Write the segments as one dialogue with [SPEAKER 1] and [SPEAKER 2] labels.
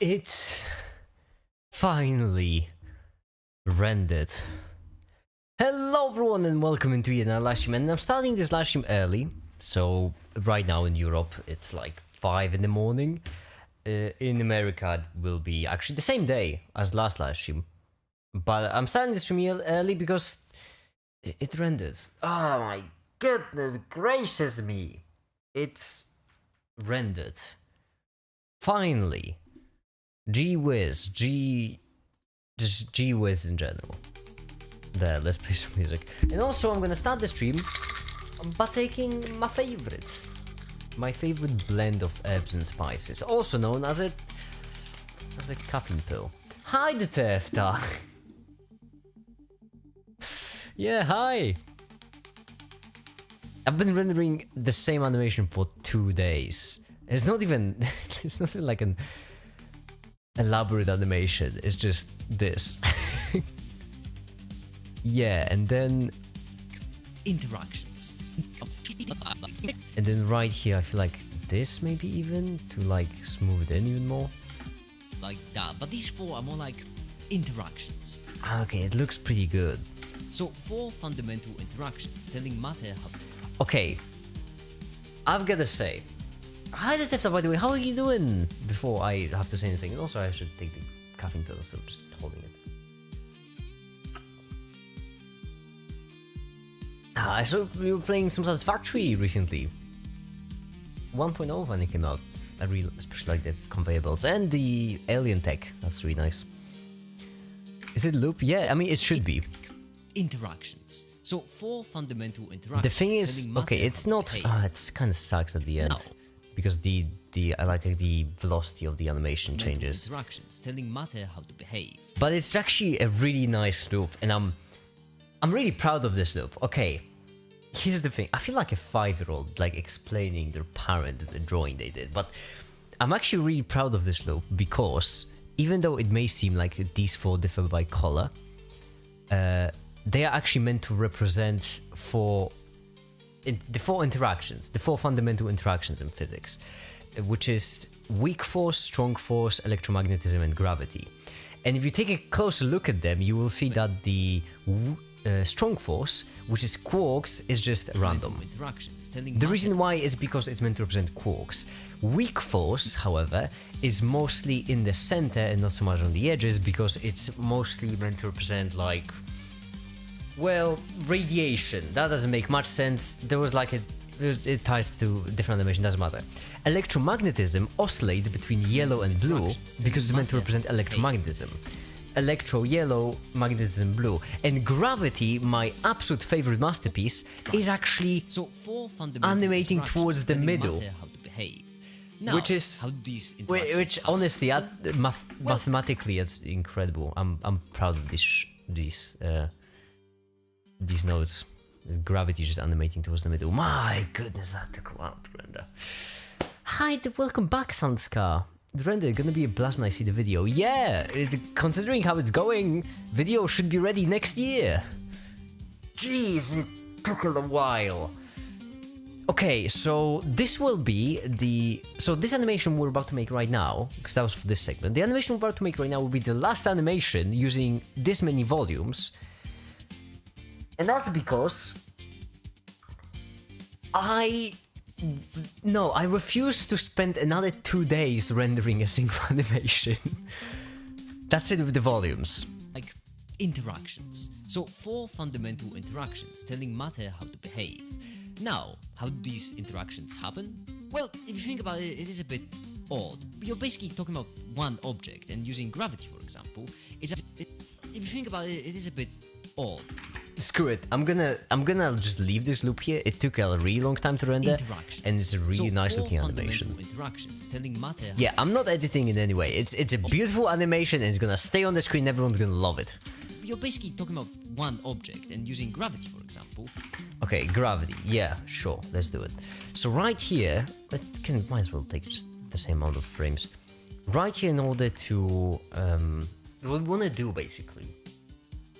[SPEAKER 1] It's finally rendered. Hello everyone and welcome into another live stream, and I'm starting this live stream early. So right now in Europe it's like 5 in the morning. In America it will be actually the same day as last live stream. But I'm starting this stream early because it renders. Oh my goodness gracious me. It's rendered. Finally. Gee-whiz, just gee-whiz in general. There, let's play some music. And also I'm gonna start the stream by taking my favorites. My favorite blend of herbs and spices, also known as a caffeine pill. Hi Detefta! Yeah, hi! I've been rendering the same animation for 2 days. It's not even like an elaborate animation, it's just this. Yeah, and then
[SPEAKER 2] interactions.
[SPEAKER 1] And then right here I feel like this maybe even to like smooth it in even more.
[SPEAKER 2] Like that, but these four are more like interactions.
[SPEAKER 1] Okay, it looks pretty good.
[SPEAKER 2] So 4 fundamental interactions telling matter how...
[SPEAKER 1] Okay, I've gotta say, hi Detective, by the way, how are you doing? Before I have to say anything, and also I should take the caffeine pill, so I'm just holding it. I saw we were playing some Satisfactory recently. 1.0 when it came out. I really especially like the conveyor belts and the alien tech. That's really nice. Is it loop? Yeah, I mean it should be.
[SPEAKER 2] Interactions. So 4 fundamental interactions.
[SPEAKER 1] The thing is, okay, it's not. It's kind of sucks at the end because the I like the velocity of the animation changes.
[SPEAKER 2] Interactions telling matter how to behave.
[SPEAKER 1] But it's actually a really nice loop, and I'm really proud of this loop. Okay, here's the thing. I feel like a 5-year-old like explaining their parent the drawing they did, but I'm actually really proud of this loop because even though it may seem like these 4 differ by color, they are actually meant to represent the 4 interactions, the 4 fundamental interactions in physics, which is weak force, strong force, electromagnetism, and gravity. And if you take a closer look at them, you will see that the strong force, which is quarks, is just random. The reason why is because it's meant to represent quarks. Weak force, however, is mostly in the center and not so much on the edges because it's mostly meant to represent like, well, radiation. That doesn't make much sense. There was like it ties to different animation, doesn't matter. Electromagnetism oscillates between yellow and blue because it's meant to represent electromagnetism. Electro yellow, magnetism blue, and gravity, my absolute favorite masterpiece, is actually animating towards the middle, which honestly, mathematically, is incredible. I'm proud of these nodes. Gravity just animating towards the middle. My goodness, that took a while to render. Hi, welcome back, Sunskar. The render gonna be a blast when I see the video. Yeah, considering how it's going, video should be ready next year. Jeez, it took a while. Okay, so this will be this animation we're about to make right now, because that was for this segment. The animation we're about to make right now will be the last animation using this many volumes. And that's because I refuse to spend another 2 days rendering a single animation. That's it with the volumes.
[SPEAKER 2] Like interactions. So 4 fundamental interactions telling matter how to behave. Now, how do these interactions happen? Well, if you think about it, it is a bit odd. You're basically talking about one object, and using gravity, for example, if you think about it, it is a bit odd.
[SPEAKER 1] Screw it. I'm gonna just leave this loop here. It took a really long time to render, and it's a really nice looking animation. Yeah, I'm not editing in any way. It's a beautiful animation, and it's gonna stay on the screen. Everyone's gonna love it.
[SPEAKER 2] You're basically talking about one object, and using gravity, for example.
[SPEAKER 1] Okay, gravity. Yeah, sure. Let's do it. So right here, might as well take just the same amount of frames. Right here, in order to what we wanna do basically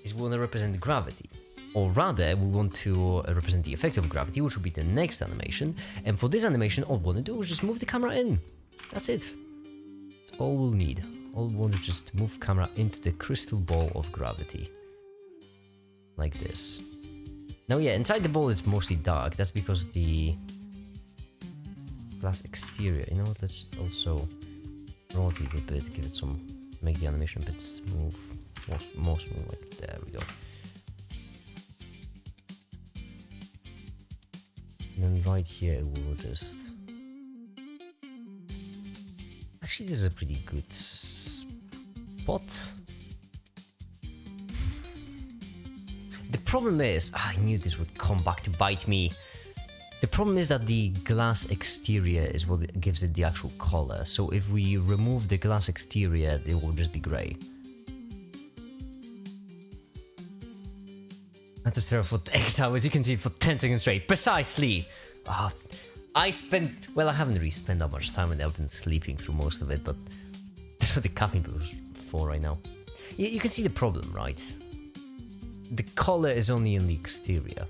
[SPEAKER 1] is we wanna represent gravity. Or rather, we want to represent the effect of gravity, which will be the next animation. And for this animation, all we want to do is just move the camera in. That's it. It's all we'll need. All we want is just to move camera into the crystal ball of gravity. Like this. Now yeah, inside the ball it's mostly dark. That's because the glass exterior, you know, let's also rotate it a bit, give it some, make the animation a bit smooth. More smooth, like there we go. And then right here we'll just... Actually, this is a pretty good spot. The problem is, I knew this would come back to bite me. The problem is that the glass exterior is what gives it the actual color. So if we remove the glass exterior, it will just be gray. I had to stare for X hours, you can see, for 10 seconds straight. Precisely! I haven't really spent that much time and I've been sleeping through most of it, but that's what the caffeine bill is for right now. You can see the problem, right? The color is only in the exterior.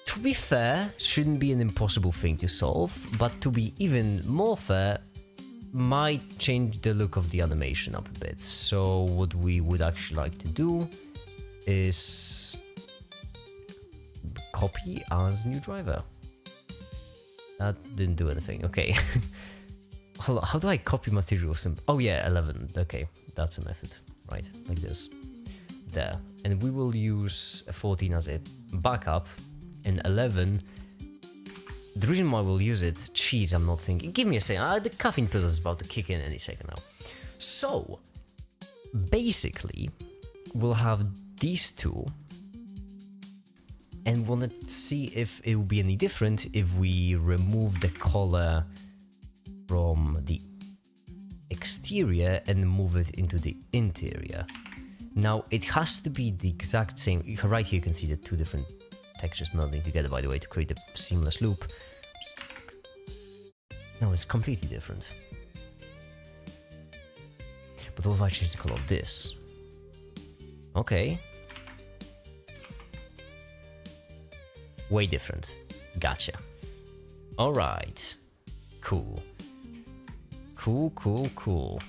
[SPEAKER 1] To be fair, shouldn't be an impossible thing to solve, but to be even more fair, might change the look of the animation up a bit. So what we would actually like to do is copy as new driver. That didn't do anything. Okay. How do I copy materials? Oh yeah, 11. Okay, that's a method. Right, like this. There. And we will use a 14 as a backup. And 11... The reason why we'll use it... Jeez, I'm not thinking. Give me a second. The caffeine pill is about to kick in any second now. So, basically, we'll have these two. And want to see if it will be any different if we remove the color from the exterior and move it into the interior. Now it has to be the exact same. Right here you can see the two different textures melding together, by the way, to create a seamless loop. No, it's completely different. But what if I change the color of this? Okay. Way different. Gotcha. Alright. Cool. Cool.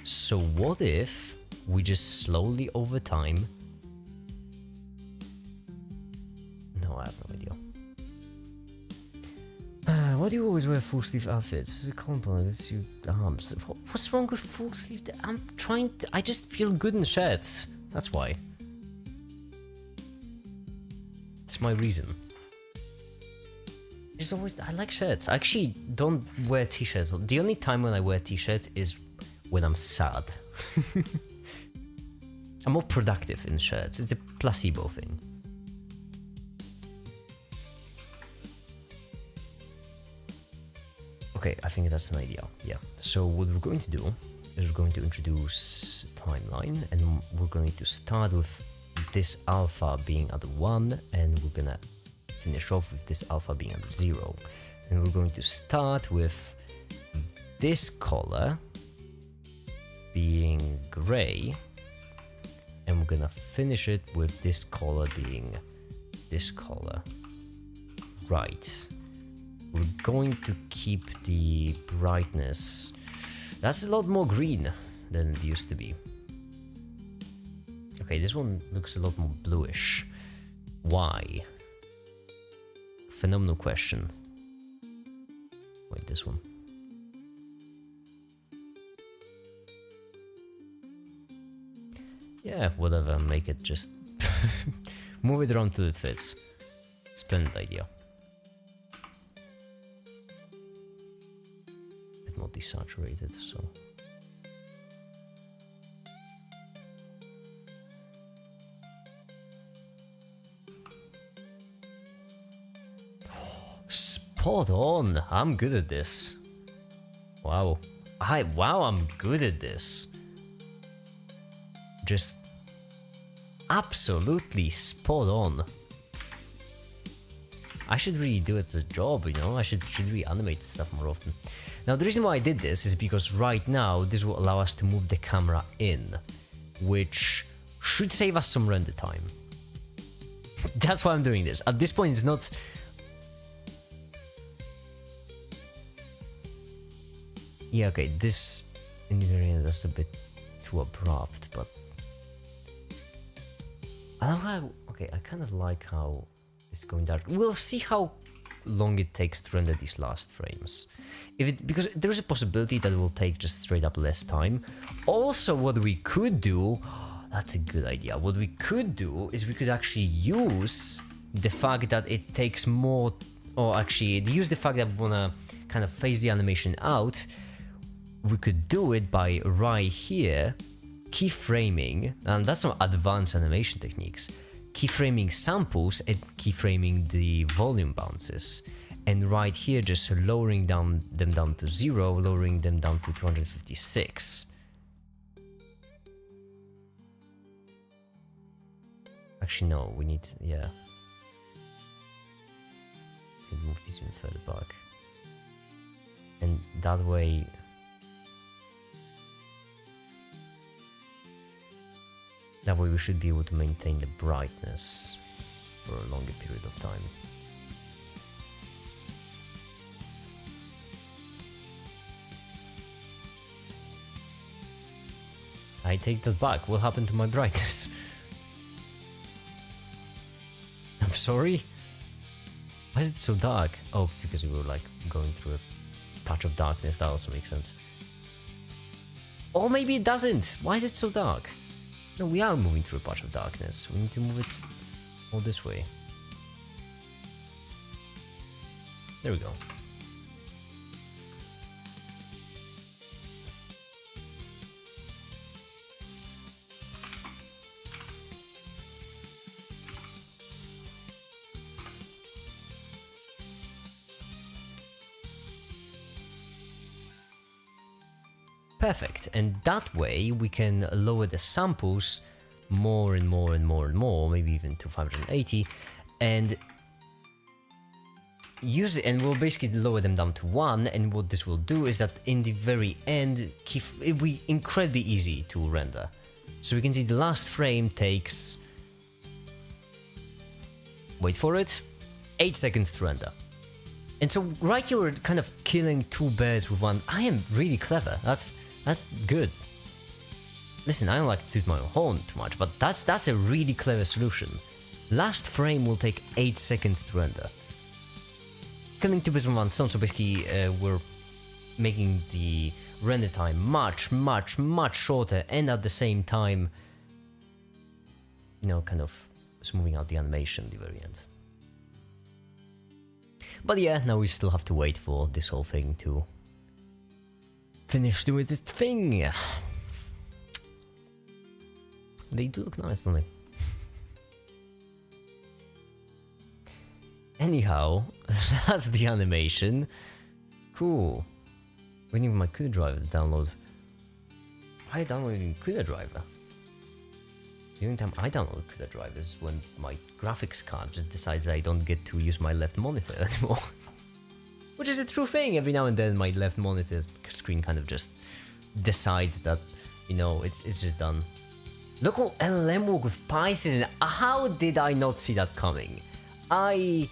[SPEAKER 1] So what if we just slowly over time... No, I have no idea. Why do you always wear full sleeve outfits? This is a compliment. It's your arms. What's wrong with full sleeve? I just feel good in shirts. That's why. It's my reason. I like shirts. I actually don't wear t-shirts. The only time when I wear t-shirts is when I'm sad. I'm more productive in shirts. It's a placebo thing. Okay, I think that's an idea. Yeah. So what we're going to do is we're going to introduce timeline, and we're going to start with this alpha being at 1, and we're gonna finish off with this alpha being at 0. And we're going to start with this color being gray, and we're gonna finish it with this color being this color. Right. We're going to keep the brightness. That's a lot more green than it used to be. Okay, this one looks a lot more bluish. Why? Phenomenal question. Wait, this one. Yeah, whatever, make it just... move it around till it fits. Splendid idea. A bit more desaturated, so... Spot on! I'm good at this. Wow. I'm good at this. Just absolutely spot on. I should really do it as a job, you know? I should really animate stuff more often. Now, the reason why I did this is because right now this will allow us to move the camera in, which should save us some render time. That's why I'm doing this. At this point, it's not... Yeah, okay, this in the very end that's a bit too abrupt, but I don't know. Okay, I kind of like how it's going dark. We'll see how long it takes to render these last frames. Because there is a possibility that it will take just straight up less time. Also, what we could do, that's a good idea. What we could do is we could actually use the fact that it takes more, or actually use the fact that we wanna kind of phase the animation out. We could do it by right here keyframing, and that's some advanced animation techniques, keyframing samples and keyframing the volume bounces, and right here just lowering them down to 0, lowering them down to 256. Actually no, we need, yeah, move this even further back, and that way we should be able to maintain the brightness for a longer period of time. I take that back. What happened to my brightness? I'm sorry? Why is it so dark? Oh, because we were like going through a patch of darkness. That also makes sense. Or maybe it doesn't. Why is it so dark? No, we are moving through a patch of darkness. We need to move it all this way. There we go. Perfect, and that way we can lower the samples more and more and more and more, maybe even to 580, and use it, and we'll basically lower them down to 1, and what this will do is that in the very end, it'll be incredibly easy to render. So we can see the last frame takes, wait for it, 8 seconds to render. And so right here we're kind of killing two birds with one. I am really clever, that's good. Listen, I don't like to toot my own horn too much, but that's a really clever solution. Last frame will take 8 seconds to render. Killing two birds with one stone, so basically we're making the render time much shorter, and at the same time, you know, kind of smoothing out the animation at the very end. But yeah, now we still have to wait for this whole thing to finish doing its thing. They do look nice, don't they? Anyhow, that's the animation. Cool. Waiting for my CUDA driver to download. Why downloading CUDA driver? The only time I download CUDA driver is when my graphics card just decides that I don't get to use my left monitor anymore. Which is a true thing. Every now and then my left monitor screen kind of just decides that, you know, it's just done. Local LLM work with Python. How did I not see that coming? I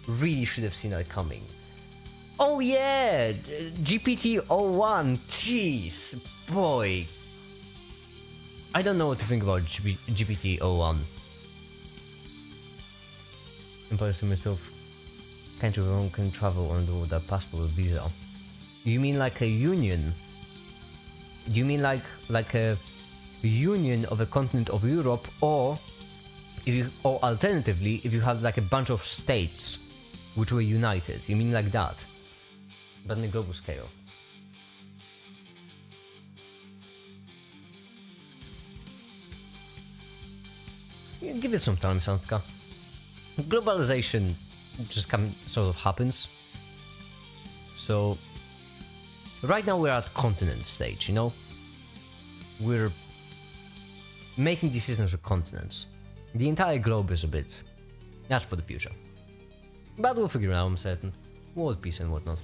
[SPEAKER 1] really should have seen that coming. Oh yeah, GPT-01. Jeez, boy. I don't know what to think about GPT-01. Imposed to myself. Country where one can travel on without passport or visa. You mean like a union? You mean like a union of a continent of Europe, or or alternatively, if you have like a bunch of states which were united? You mean like that, but on a global scale? Yeah, give it some time, Santka. Globalization just sort of happens. So right now we're at continent stage, you know? We're making decisions for continents. The entire globe is a bit... That's for the future. But we'll figure it out, I'm certain. World peace and whatnot.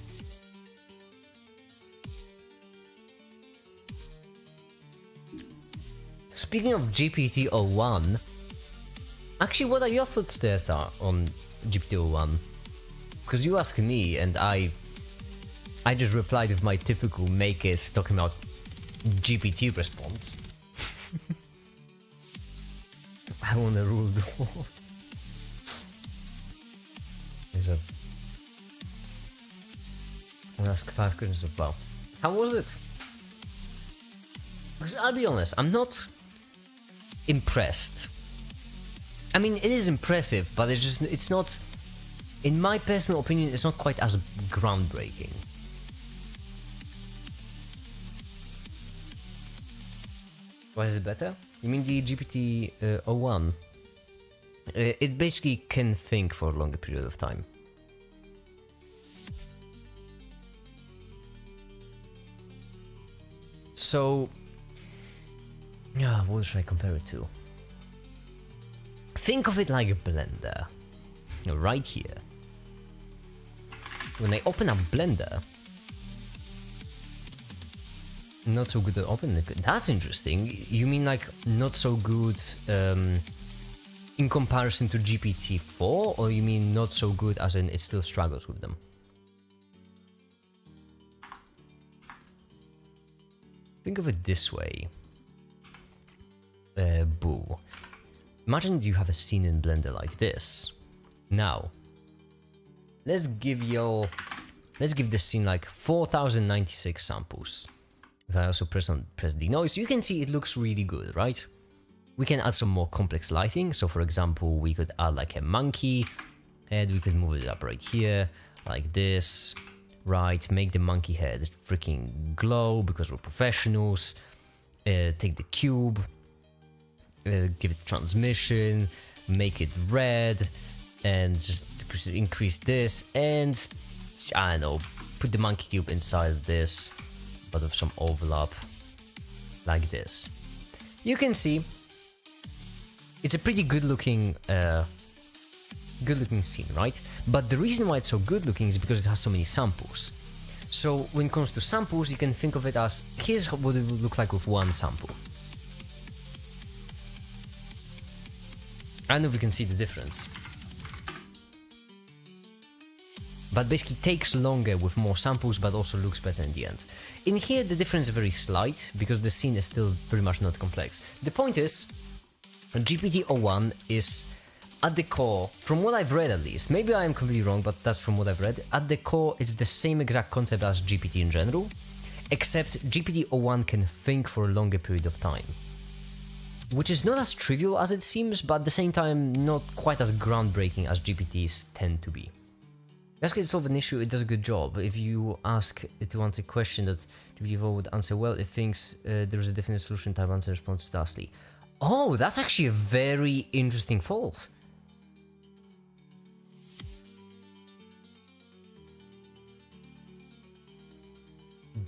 [SPEAKER 1] Speaking of GPT-01, actually, what are your thoughts there on GPT-01? Because you asked me, and I I just replied with my typical make it talking about GPT response. I wanna rule the world. I'll ask 5 questions of wow. How was it? Because I'll be honest, I'm not impressed. I mean, it is impressive, but it's not, in my personal opinion, it's not quite as groundbreaking. Why is it better? You mean the GPT-01? It basically can think for a longer period of time. So, yeah, what should I compare it to? Think of it like a blender. Right here. When I open up Blender, not so good at opening it. That's interesting. You mean like not so good in comparison to GPT-4, or you mean not so good as in it still struggles with them? Think of it this way. Boo. Imagine you have a scene in Blender like this. Now, let's give this scene like 4096 samples. If I also press denoise, you can see it looks really good, right? We can add some more complex lighting. So for example, we could add like a monkey head. We could move it up right here, like this, right? Make the monkey head freaking glow because we're professionals. Take the cube, give it transmission, make it red, and just increase this, and I don't know, put the monkey cube inside of this, but with some overlap, like this. You can see it's a pretty good looking scene, right? But the reason why it's so good looking is because it has so many samples. So when it comes to samples, you can think of it as, here's what it would look like with one sample. I don't know if you can see the difference. But basically takes longer with more samples, but also looks better in the end. In here, the difference is very slight, because the scene is still very much not complex. The point is, GPT-01 is, at the core, from what I've read at least, maybe I am completely wrong, but that's from what I've read, at the core, it's the same exact concept as GPT in general, except GPT-01 can think for a longer period of time. Which is not as trivial as it seems, but at the same time, not quite as groundbreaking as GPTs tend to be. Ask it to solve an issue, it does a good job. If you ask it to answer a question that GPT-4 would answer well, it thinks there is a definite solution type answer response fastly. Oh, that's actually a very interesting fault.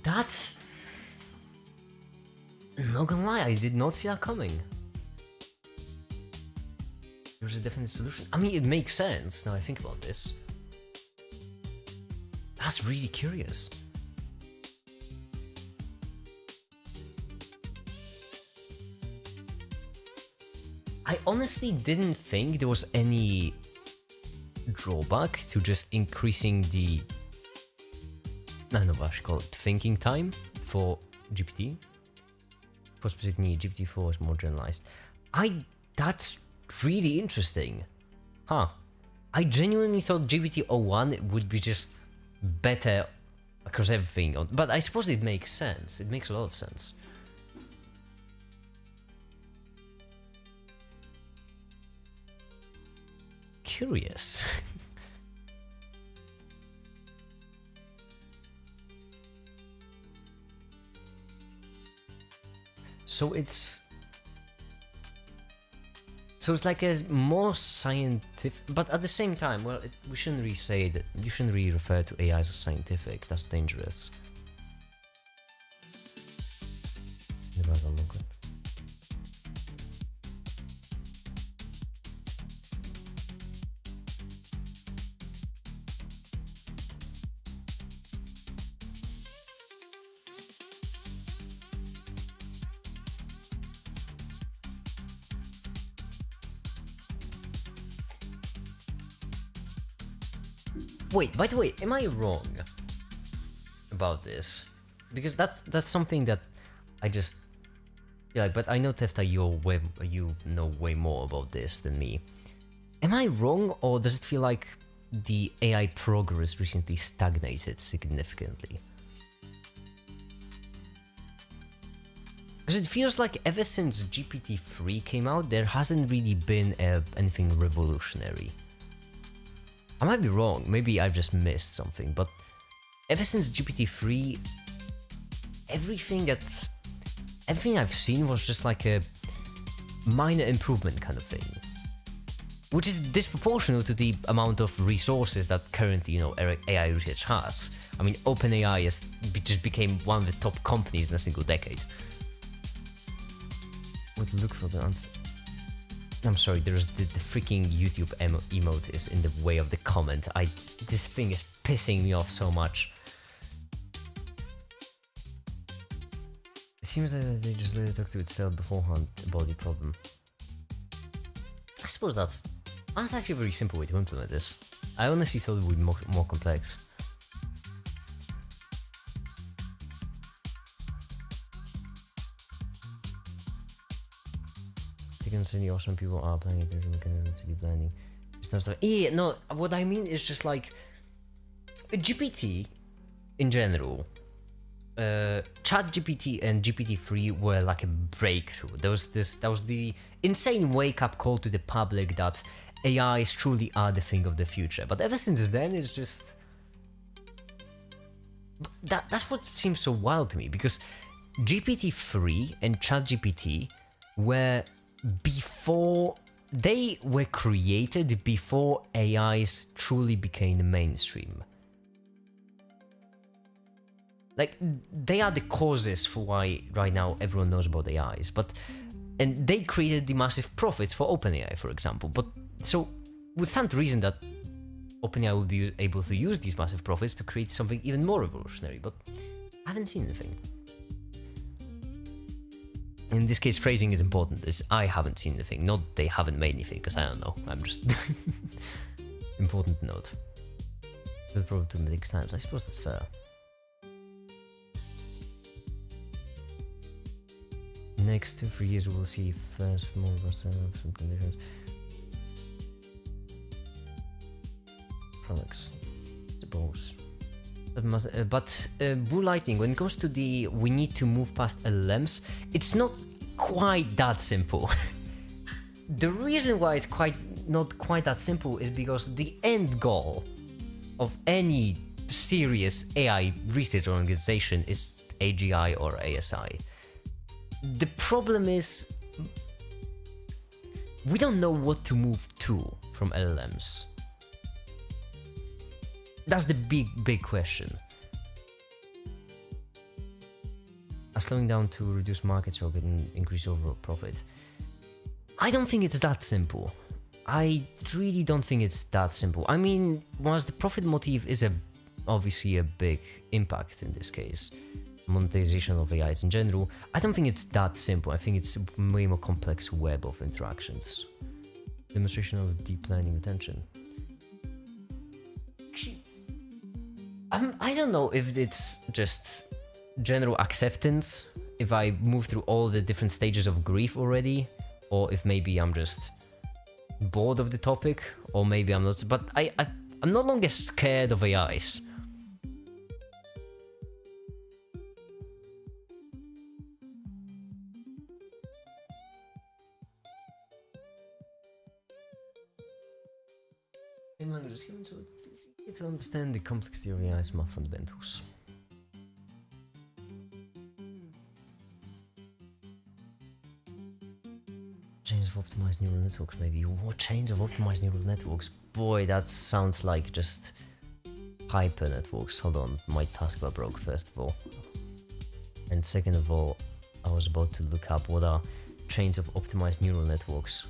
[SPEAKER 1] That's... not gonna lie, I did not see that coming. There's a definite solution. I mean, it makes sense now I think about this. That's really curious. I honestly didn't think there was any drawback to just increasing the, I don't know what I should call it, thinking time for GPT. For specific need, GPT-4 is more generalized. That's really interesting. Huh. I genuinely thought GPT-01 would be just better across everything, but I suppose it makes sense. It makes a lot of sense. Curious. So it's like a more scientific, but at the same time, well, we shouldn't really say that. You shouldn't really refer to AI as scientific. That's dangerous. Wait, by the way, am I wrong? about this, because that's something that I just yeah. But I know Tefta, you know way more about this than me. Am I wrong, or does it feel like the AI progress recently stagnated significantly? Because it feels like ever since GPT-3 came out, there hasn't really been anything revolutionary. I might be wrong, maybe I've just missed something, but ever since GPT-3, everything I've seen was just like a minor improvement kind of thing. Which is disproportional to the amount of resources that currently, AI research has. I mean, OpenAI just became one of the top companies in a single decade. Would look for the answer. I'm sorry, there's the freaking YouTube emote is in the way of the comment. This thing is pissing me off so much. It seems like they just let it talk to itself beforehand about the problem. I suppose that's actually a very simple way to implement this. I honestly thought it would be more complex. You can see awesome people are playing it to deep learning. It's not stuff. Yeah, no, what I mean is just like GPT in general. ChatGPT and GPT-3 were like a breakthrough. That was the insane wake-up call to the public that AIs truly are the thing of the future. But ever since then, it's just that's what seems so wild to me, because GPT-3 and ChatGPT were created before AIs truly became the mainstream. Like, they are the causes for why right now everyone knows about AIs, and they created the massive profits for OpenAI, for example. But so would stand to reason that OpenAI would be able to use these massive profits to create something even more revolutionary, but I haven't seen anything. In this case, phrasing is important. It's I haven't seen anything, not they haven't made anything, because I don't know. I'm just important note. Will probably to make times. I suppose that's fair. Next 2-3 years we'll see first more some conditions. Products, suppose. But Blue Lightning, when it comes to we need to move past LLMs, it's not quite that simple. The reason why it's not quite that simple is because the end goal of any serious AI research organization is AGI or ASI. The problem is we don't know what to move to from LLMs. That's the big question. Slowing down to reduce market share and increase overall profit. I don't think it's that simple. I really don't think it's that simple. I mean, whilst the profit motive is obviously a big impact in this case, monetization of AIs in general, I don't think it's that simple. I think it's a way more complex web of interactions. Demonstration of deep learning attention. I don't know if it's just general acceptance, if I move through all the different stages of grief already, or if maybe I'm just bored of the topic, or maybe I'm not. But I'm no longer scared of AIs. Same language as humans, so it's easy to understand the complexity of AI's math fundamentals. Chains of optimized neural networks, maybe. What chains of optimized neural networks? Boy, that sounds like just hyper networks. Hold on, my taskbar broke first of all. And second of all, I was about to look up what are chains of optimized neural networks.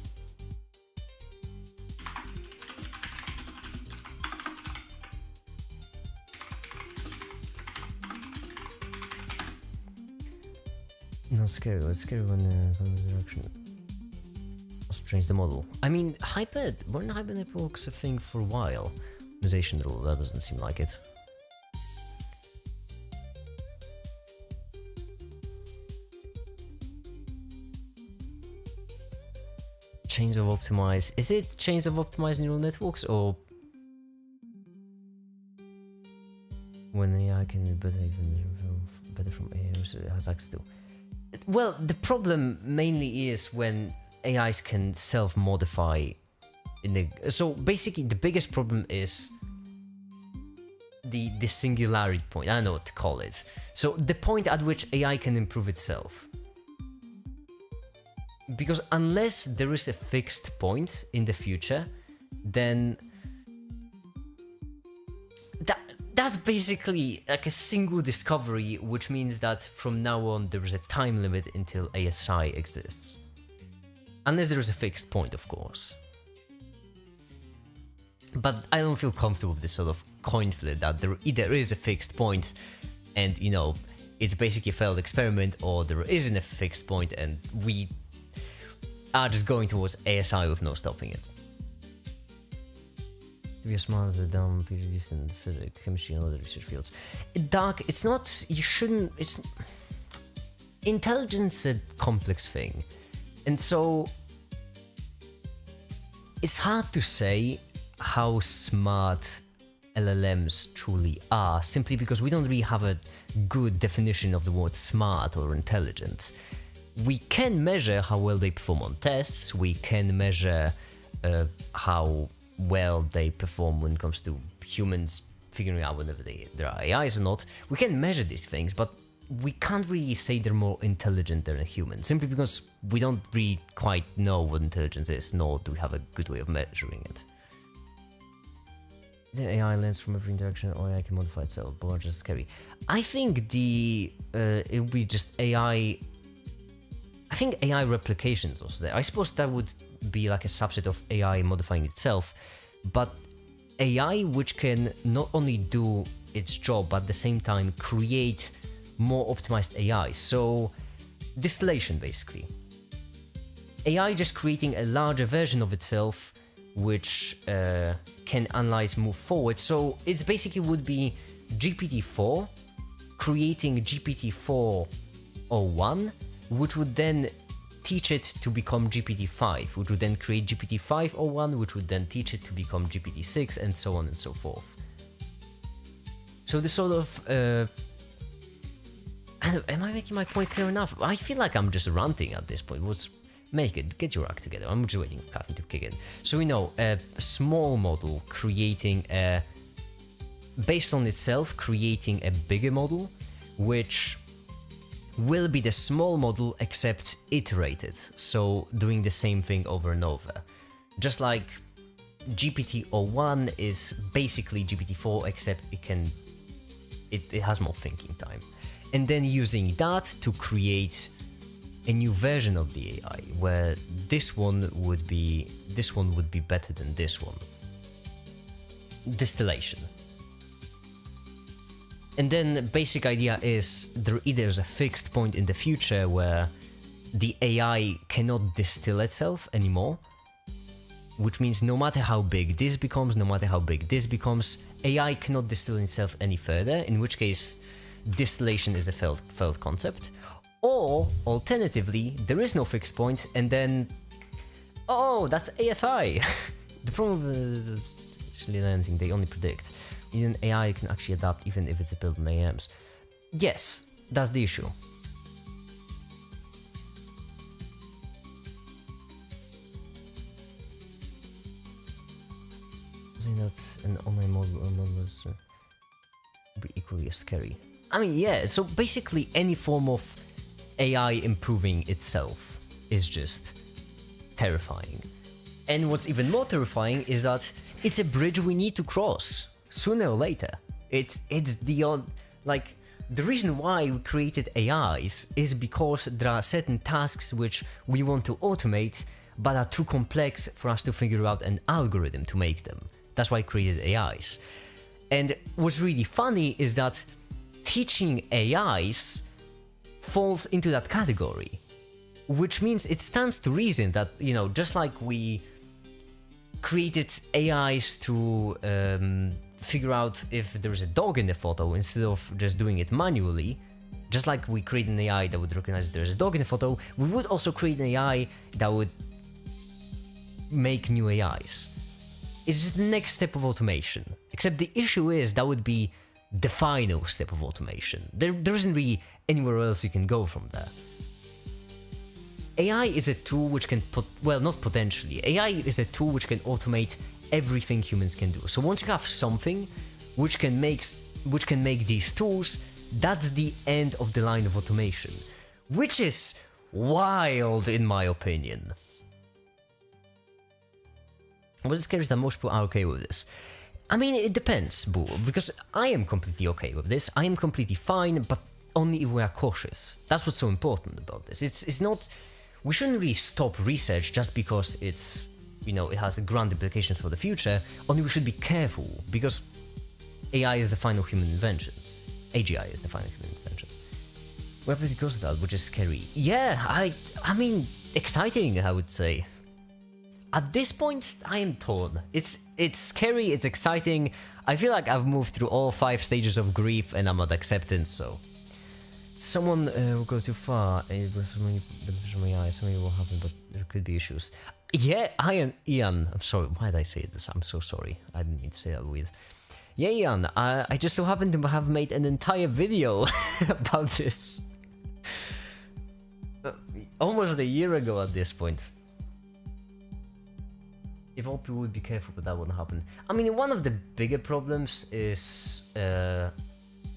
[SPEAKER 1] Not scary, it's scary when the direction change the model. I mean, weren't hyper networks a thing for a while? Optimization rule, that doesn't seem like it. chains of optimized. Is it chains of optimized neural networks or when AI can be better from AI? It has access to. Well, the problem mainly is when AIs can self-modify. So basically, the biggest problem is the singularity point. I don't know what to call it. So the point at which AI can improve itself. Because unless there is a fixed point in the future, then that's basically like a single discovery, which means that from now on there is a time limit until ASI exists. Unless there is a fixed point, of course. But I don't feel comfortable with this sort of coin flip that there either is a fixed point and, you know, it's basically a failed experiment, or there isn't a fixed point and we are just going towards ASI with no stopping it. To be as smart as a dumb PhDs in physics, chemistry, and other research fields. Dark, it's not, you shouldn't, it's... Intelligence is a complex thing. And so... It's hard to say how smart LLMs truly are, simply because we don't really have a good definition of the word smart or intelligent. We can measure how well they perform on tests, we can measure how well they perform when it comes to humans figuring out whether there are AIs or not. We can measure these things, but we can't really say they're more intelligent than a human, simply because we don't really quite know what intelligence is, nor do we have a good way of measuring it. The AI learns from every interaction, or AI can modify itself, but just scary. I think it would be just AI. I think AI replications also there. I suppose that would be like a subset of AI modifying itself, but AI which can not only do its job, but at the same time create more optimized AI. So distillation, basically. AI just creating a larger version of itself which can analyze, move forward. So it's basically would be GPT-4 creating GPT-4-01, which would then teach it to become GPT-5, which would then create GPT-5-01, which would then teach it to become GPT-6, and so on and so forth. So this sort of... am I making my point clear enough? I feel like I'm just ranting at this point. Get your act together. I'm just waiting for Catherine to kick in. So we know a small model creating based on itself, creating a bigger model, which will be the small model except iterated. So doing the same thing over and over. Just like GPT-01 is basically GPT-4, except it has more thinking time. And then using that to create a new version of the AI, where this one would be better than this one. Distillation. And then the basic idea is there either is a fixed point in the future where the AI cannot distill itself anymore, which means no matter how big this becomes, AI cannot distill itself any further, in which case distillation is a failed concept. Or, alternatively, there is no fixed point, and then... Oh, that's ASI! The problem is actually anything, they only predict. Even AI can actually adapt even if it's built on AMs. Yes, that's the issue. Saying that an online model or model would be equally as scary. I mean, yeah, so basically any form of AI improving itself is just terrifying. And what's even more terrifying is that it's a bridge we need to cross sooner or later. It's the reason why we created AIs is because there are certain tasks which we want to automate but are too complex for us to figure out an algorithm to make them. That's why I created AIs. And what's really funny is that teaching AIs falls into that category, which means it stands to reason that, you know, just like we created AIs to figure out if there's a dog in the photo instead of just doing it manually, just like we create an AI that would recognize there's a dog in the photo, we would also create an AI that would make new AIs. It's just the next step of automation. Except the issue is that would be the final step of automation. There isn't really anywhere else you can go from there. AI is a tool which can not potentially. AI is a tool which can automate everything humans can do. So once you have something which can make these tools, that's the end of the line of automation, which is wild in my opinion. What's scary is that most people are okay with this. I mean, it depends, Boo, because I am completely okay with this. I am completely fine, but only if we are cautious. That's what's so important about this. It's not. We shouldn't really stop research just because it's, it has grand implications for the future. Only we should be careful because AI is the final human invention. AGI is the final human invention. We're pretty close to that, which is scary. Yeah, I mean, exciting, I would say. At this point, I am torn. It's scary, it's exciting. I feel like I've moved through all 5 stages of grief and I'm at acceptance, so. Someone will go too far. Something will happen, but there could be issues. Yeah, Ian. I'm sorry. Why did I say this? I'm so sorry. I didn't mean to say that weird. Yeah, Ian. I just so happened to have made an entire video about this. Almost a year ago at this point. If all people would be careful, but that wouldn't happen. I mean, one of the bigger problems is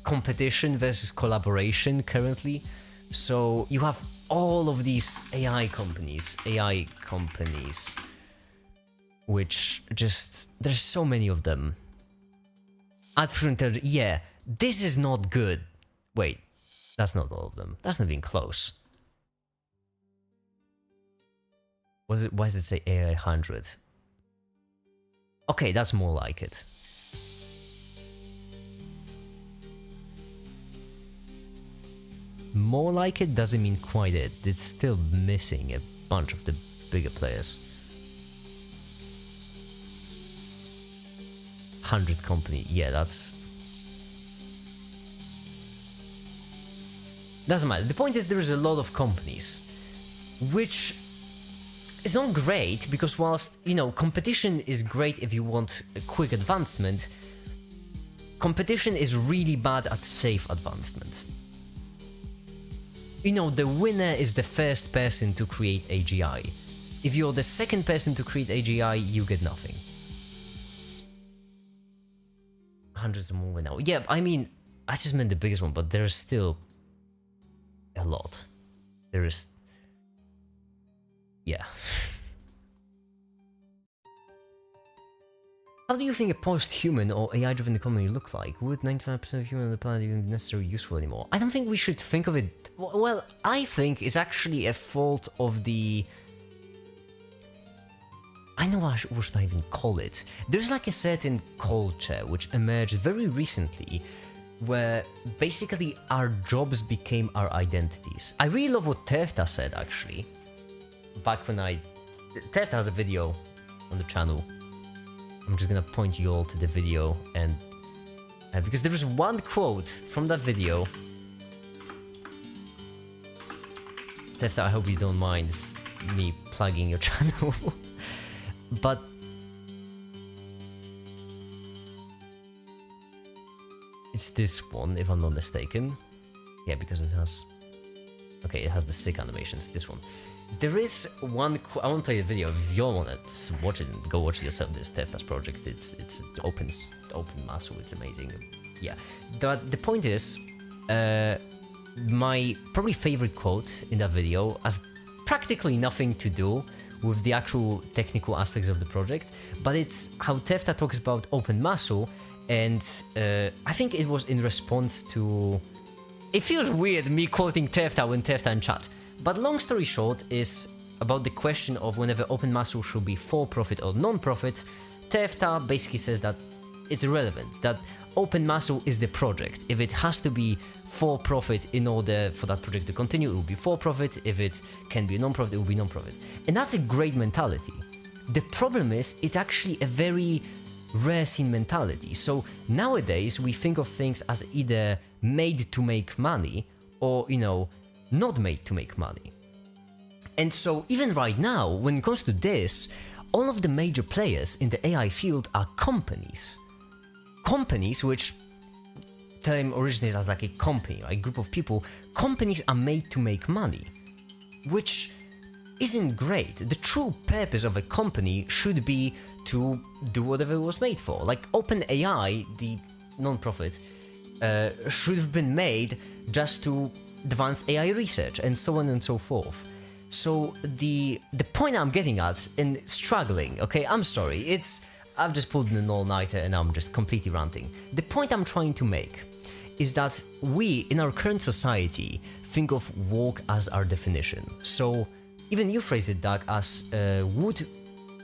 [SPEAKER 1] competition versus collaboration currently. So you have all of these AI companies, which just, there's so many of them. Artificial intelligence, yeah, this is not good. Wait, that's not all of them. That's not even close. Why does it say AI 100? Okay, that's more like it. More like it doesn't mean quite it. It's still missing a bunch of the bigger players. 100 company, yeah, that's... Doesn't matter. The point is there is a lot of companies, which is not great, because whilst, competition is great if you want a quick advancement, competition is really bad at safe advancement. The winner is the first person to create AGI. If you're the second person to create AGI, you get nothing. Hundreds more now. Yeah, I mean, I just meant the biggest one, but there's still a lot. There is... Yeah. How do you think a post-human or AI-driven economy look like? Would 95% of humans on the planet even be necessarily useful anymore? I don't think we should think of it... Well, I think it's actually a fault of the... I know what should I even call it? There's like a certain culture which emerged very recently where basically our jobs became our identities. I really love what Tefta said, actually. Back when Tefta has a video on the channel. I'm just gonna point you all to the video and because there is one quote from that video. Tefta, I hope you don't mind me plugging your channel. But it's this one, if I'm not mistaken. Yeah, because it has... Okay, it has the sick animations, this one. There is one... I won't play the video. If you all want to watch it, go watch it yourself. This Tefta's project. It's open muscle. It's amazing. Yeah. The point is, my probably favorite quote in that video has practically nothing to do with the actual technical aspects of the project, but it's how Tefta talks about open muscle, and I think it was in response to... It feels weird me quoting Tefta when Tefta in chat. But long story short is about the question of whenever open muscle should be for profit or non-profit. Tefta basically says that it's irrelevant, that open muscle is the project. If it has to be for profit in order for that project to continue, it will be for profit. If it can be non-profit, it will be non-profit. And that's a great mentality. The problem is, it's actually a very rare scene mentality. So nowadays we think of things as either made to make money or, not made to make money. And so even right now, when it comes to this, all of the major players in the AI field are companies. Companies which term originates as like a company, right? A group of people. Companies are made to make money, which isn't great. The true purpose of a company should be to do whatever it was made for. Like OpenAI, the non-profit, should have been made just to advance AI research and so on and so forth. So the point I'm getting at in struggling, okay, I'm sorry, I've just pulled in an all-nighter and I'm just completely ranting. The point I'm trying to make is that we, in our current society, think of work as our definition. So even you phrase it, Doug, as would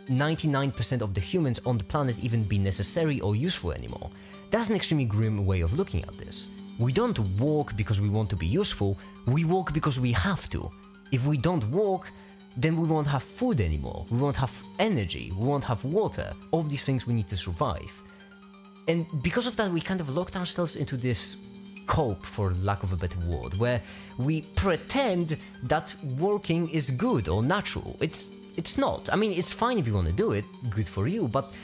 [SPEAKER 1] 99% of the humans on the planet even be necessary or useful anymore? That's an extremely grim way of looking at this. We don't walk because we want to be useful, we walk because we have to. If we don't walk, then we won't have food anymore, we won't have energy, we won't have water, all of these things we need to survive. And because of that, we kind of locked ourselves into this cope, for lack of a better word, where we pretend that working is good or natural. It's not. I mean, it's fine if you want to do it, good for you, but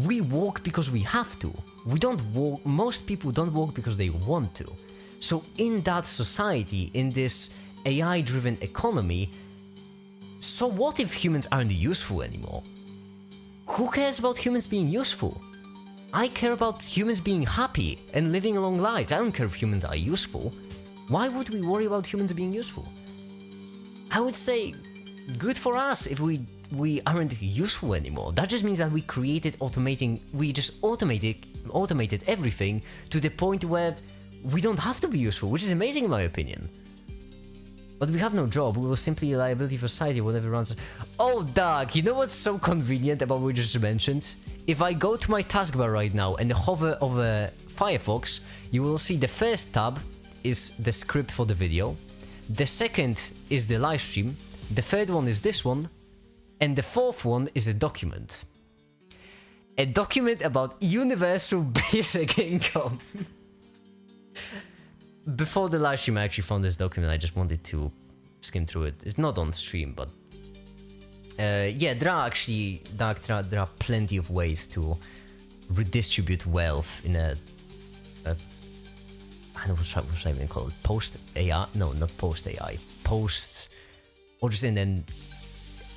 [SPEAKER 1] we walk because we have to. We don't walk, most people don't walk because they want to. So in that society, in this AI-driven economy, so what if humans aren't useful anymore? Who cares about humans being useful? I care about humans being happy and living long lives. I don't care if humans are useful. Why would we worry about humans being useful? I would say, good for us if we aren't useful anymore. That just means that we just automated everything to the point where we don't have to be useful, which is amazing in my opinion. But we have no job, we will simply a liability for society, whatever runs. Oh, Doug, you know what's so convenient about what we just mentioned? If I go to my taskbar right now and hover over Firefox, you will see the first tab is the script for the video, the second is the live stream, the third one is this one, and the fourth one is a document. A document about universal basic income. Before the live stream I actually found this document, I just wanted to skim through it. It's not on stream, but yeah, there are plenty of ways to redistribute wealth in a I don't know what should I even call it, post AI? No, not post AI, or just in an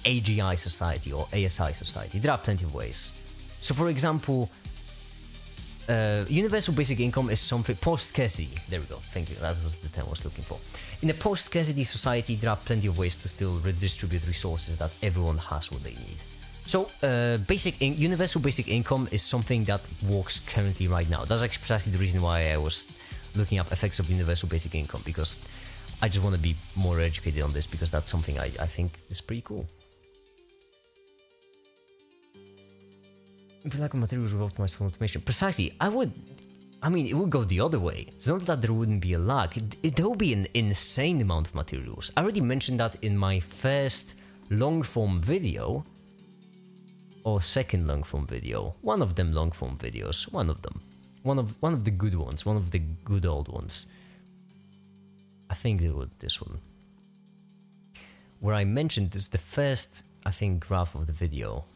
[SPEAKER 1] AGI society or ASI society. There are plenty of ways. So for example, universal basic income is something post-scarcity. There we go. Thank you. That was the term I was looking for. In a post-scarcity society, there are plenty of ways to still redistribute resources that everyone has what they need. So, universal basic income is something that works currently right now. That's actually precisely the reason why I was looking up effects of universal basic income, because I just want to be more educated on this, because that's something I think is pretty cool. Lack of materials with optimized for automation. Precisely, it would go the other way. It's not that there wouldn't be a lack, there would be an insane amount of materials. I already mentioned that in my first long-form video, or second long-form video. One of them long-form videos, one of them. One of the good ones, one of the good old ones. I think it was this one. Where I mentioned this, the first, I think, graph of the video.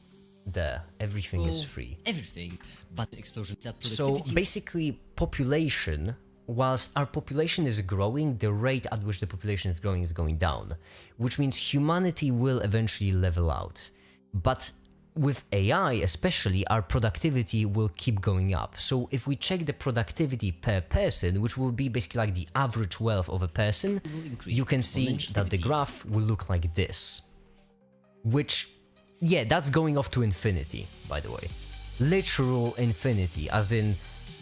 [SPEAKER 1] There, everything is free.
[SPEAKER 2] Everything, but the explosion. That
[SPEAKER 1] so basically, population, whilst our population is growing, the rate at which the population is growing is going down, which means humanity will eventually level out. But with AI especially, our productivity will keep going up. So if we check the productivity per person, which will be basically like the average wealth of a person, you can see that the graph will look like this. Which, yeah, that's going off to infinity, by the way. Literal infinity, as in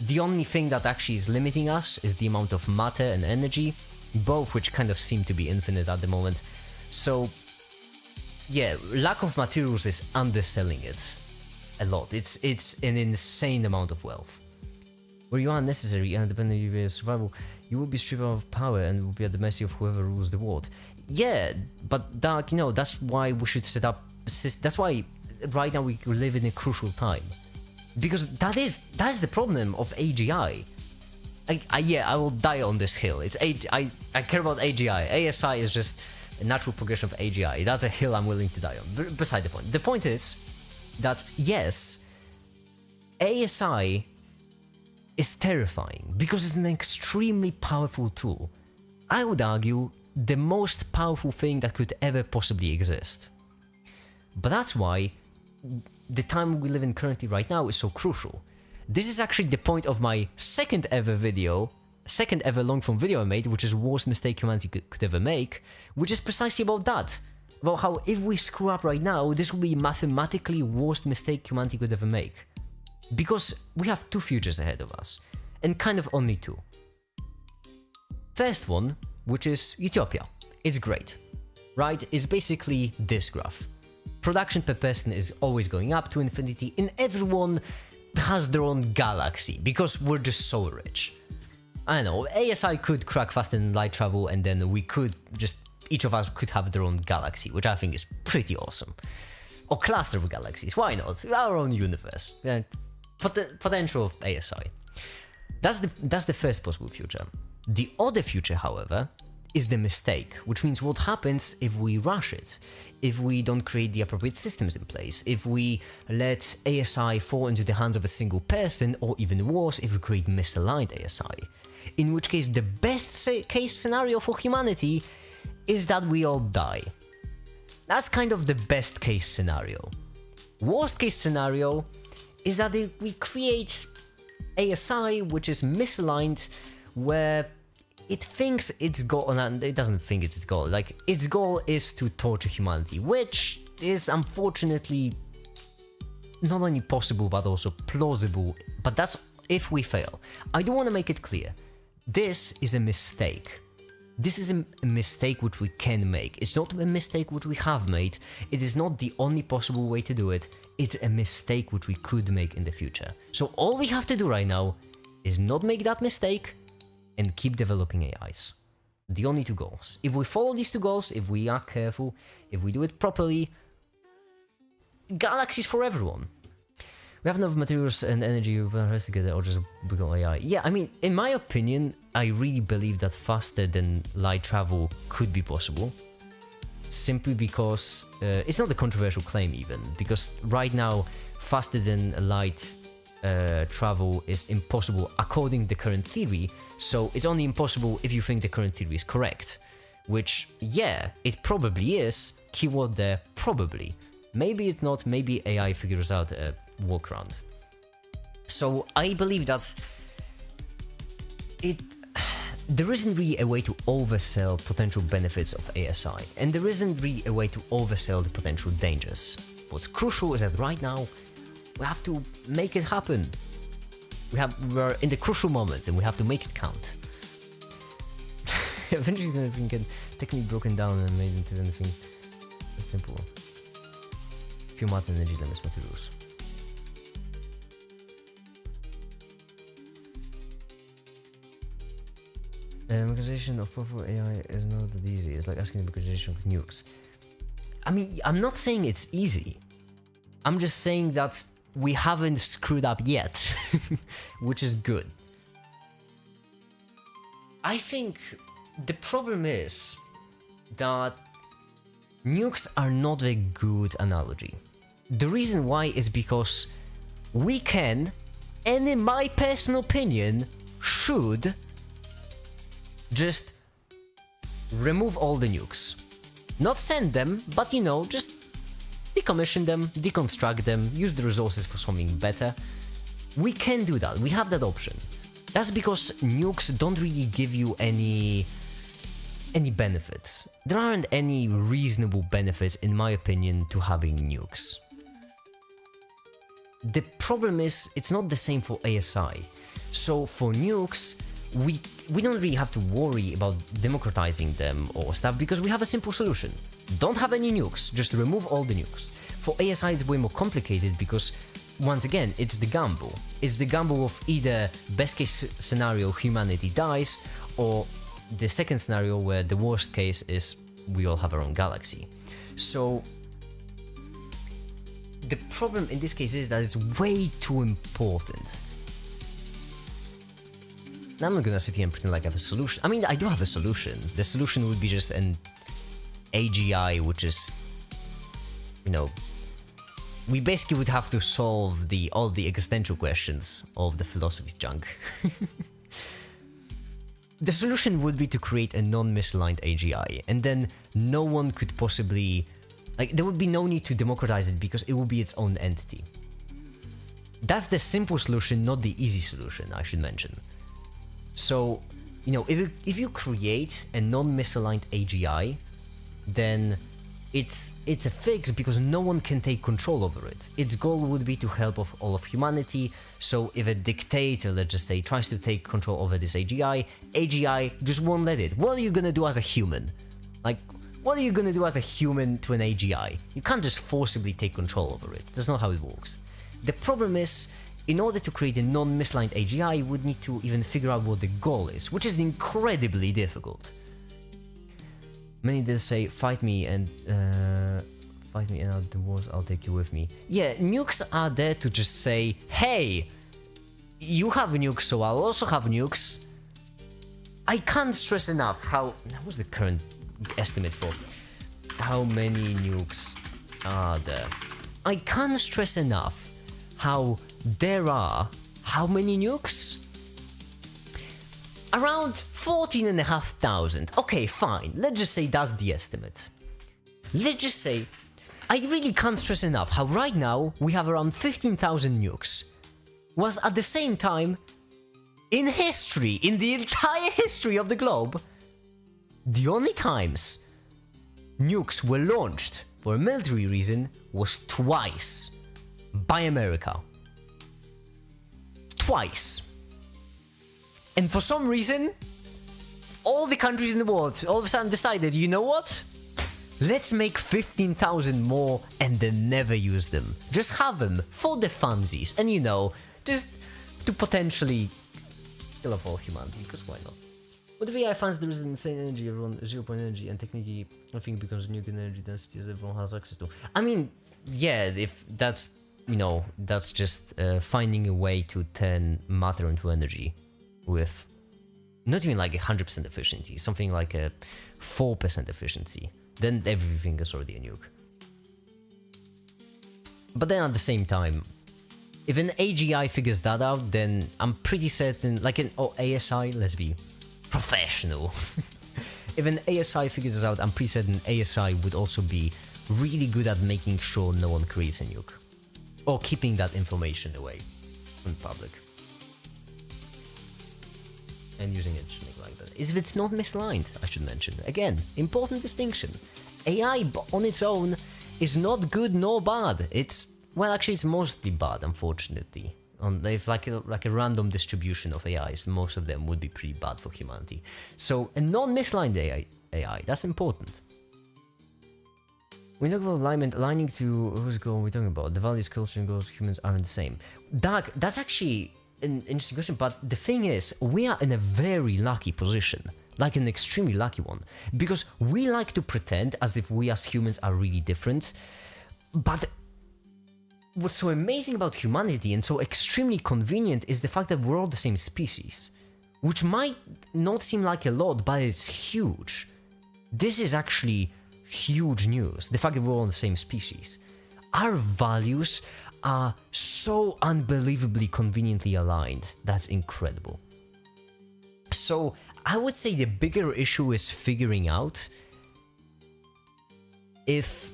[SPEAKER 1] the only thing that actually is limiting us is the amount of matter and energy, both which kind of seem to be infinite at the moment. So yeah, lack of materials is underselling it a lot. It's an insane amount of wealth. Where you are necessary and dependent on your survival, you will be stripped of power and will be at the mercy of whoever rules the world. Yeah, but Dark, that's why we should set up. That's why right now we live in a crucial time, because that is the problem of AGI. I will die on this hill. I care about AGI. ASI is just a natural progression of AGI. That's a hill I'm willing to die on. Beside the point. The point is, that yes, ASI is terrifying because it's an extremely powerful tool. I would argue the most powerful thing that could ever possibly exist. But that's why the time we live in currently right now is so crucial. This is actually the point of my second ever long form video I made, which is worst mistake humanity could ever make, which is precisely about that. About how if we screw up right now, this will be mathematically worst mistake humanity could ever make. Because we have two futures ahead of us, and kind of only two. First one, which is Utopia. It's great, right? It's basically this graph. Production per person is always going up to infinity, and everyone has their own galaxy, because we're just so rich. I know, ASI could crack faster than light travel, and then we could just, each of us could have their own galaxy, which I think is pretty awesome. Or cluster of galaxies, why not? Our own universe. Yeah. Potential of ASI. That's the first possible future. The other future, however, is the mistake, which means what happens if we rush it, if we don't create the appropriate systems in place, if we let ASI fall into the hands of a single person, or even worse, if we create misaligned ASI. In which case, the best case scenario for humanity is that we all die. That's kind of the best case scenario. Worst case scenario is that we create ASI which is misaligned, where it thinks its goal, and it doesn't think it's its goal, like its goal is to torture humanity, which is unfortunately not only possible but also plausible, but that's if we fail. I do want to make it clear, this is a mistake. This is a mistake which we can make. It's not a mistake which we have made. It is not the only possible way to do it. It's a mistake which we could make in the future. So all we have to do right now is not make that mistake and keep developing AIs. The only two goals. If we follow these two goals, if we are careful, if we do it properly, galaxies for everyone. We have enough materials and energy together, or just become AI. Yeah, I mean, in my opinion, I really believe that faster than light travel could be possible. Simply because it's not a controversial claim even, because right now faster than light travel is impossible according to the current theory, so it's only impossible if you think the current theory is correct. Which, yeah, it probably is, keyword there, probably. Maybe it's not, maybe AI figures out a workaround. So I believe that there isn't really a way to oversell potential benefits of ASI, and there isn't really a way to oversell the potential dangers. What's crucial is that right now we have to make it happen. We're in the crucial moment and we have to make it count. Eventually everything can technically broken down and made into anything simple. Few math and energy limits materials. Mechanization of powerful AI is not that easy. It's like asking the mechanization of nukes. I mean, I'm not saying it's easy. I'm just saying that we haven't screwed up yet, which is good. I think the problem is that nukes are not a good analogy. The reason why is because we can, and in my personal opinion, should just remove all the nukes. Not send them, but you know, just decommission them, deconstruct them, use the resources for something better. We can do that, we have that option. That's because nukes don't really give you any benefits. There aren't any reasonable benefits, in my opinion, to having nukes. The problem is, it's not the same for ASI. So for nukes, we don't really have to worry about democratizing them or stuff, because we have a simple solution. Don't have any nukes, just remove all the nukes. For ASI it's way more complicated because, once again, it's the gamble. It's the gamble of either best case scenario humanity dies, or the second scenario where the worst case is we all have our own galaxy. So the problem in this case is that it's way too important. I'm not gonna sit here and pretend like I have a solution. I mean, I do have a solution. The solution would be just an AGI, which is, you know, we basically would have to solve all the existential questions of the philosophy's junk. The solution would be to create a non-misaligned AGI, and then no one could possibly... Like, there would be no need to democratize it because it would be its own entity. That's the simple solution, not the easy solution, I should mention. So, you know, if you create a non-misaligned AGI, then it's a fix because no one can take control over it. Its goal would be to help all of humanity, so if a dictator, let's just say, tries to take control over this AGI just won't let it. What are you gonna do as a human? Like, what are you gonna do as a human to an AGI? You can't just forcibly take control over it. That's not how it works. The problem is, in order to create a non-misaligned AGI, you would need to even figure out what the goal is, which is incredibly difficult. Many did say, fight me and out the wars, I'll take you with me. Yeah, nukes are there to just say, hey, you have nukes, so I'll also have nukes. I can't stress enough what's the current estimate for how many nukes are there? I can't stress enough how there are how many nukes? Around 14,500. Okay, fine. Let's just say that's the estimate. Let's just say, I really can't stress enough how right now we have around 15,000 nukes. Was at the same time, in history, in the entire history of the globe, the only times nukes were launched for a military reason was twice by America. Twice. And for some reason, all the countries in the world all of a sudden decided, you know what? Let's make 15,000 more and then never use them. Just have them for the funsies and, you know, just to potentially kill off all humanity, because why not? With the AI funds, there is insane energy, everyone 0 point energy, and technically everything becomes nuke energy density that everyone has access to. I mean, yeah, if that's, you know, that's just finding a way to turn matter into energy with not even like 100% efficiency, something like a 4% efficiency, then everything is already a nuke. But then at the same time, if an AGI figures that out, then I'm pretty certain, like an ASI, let's be professional. If an ASI figures this out, I'm pretty certain ASI would also be really good at making sure no one creates a nuke. Or keeping that information away from the public. And using it like that. If it's not misaligned, I should mention. Again, important distinction. AI on its own is not good nor bad. It's, well, actually it's mostly bad, unfortunately. If like a random distribution of AIs, most of them would be pretty bad for humanity. So a non-misaligned AI, that's important. We talk about alignment, aligning to whose goal we're talking about. The values, culture, and goals of humans aren't the same. Dark, that's actually an interesting question, but the thing is, we are in a very lucky position. Like an extremely lucky one. Because we like to pretend as if we as humans are really different. But what's so amazing about humanity and so extremely convenient is the fact that we're all the same species. Which might not seem like a lot, but it's huge. This is actually huge news, the fact that we're all the same species. Our values are so unbelievably conveniently aligned. That's incredible. So I would say the bigger issue is figuring out if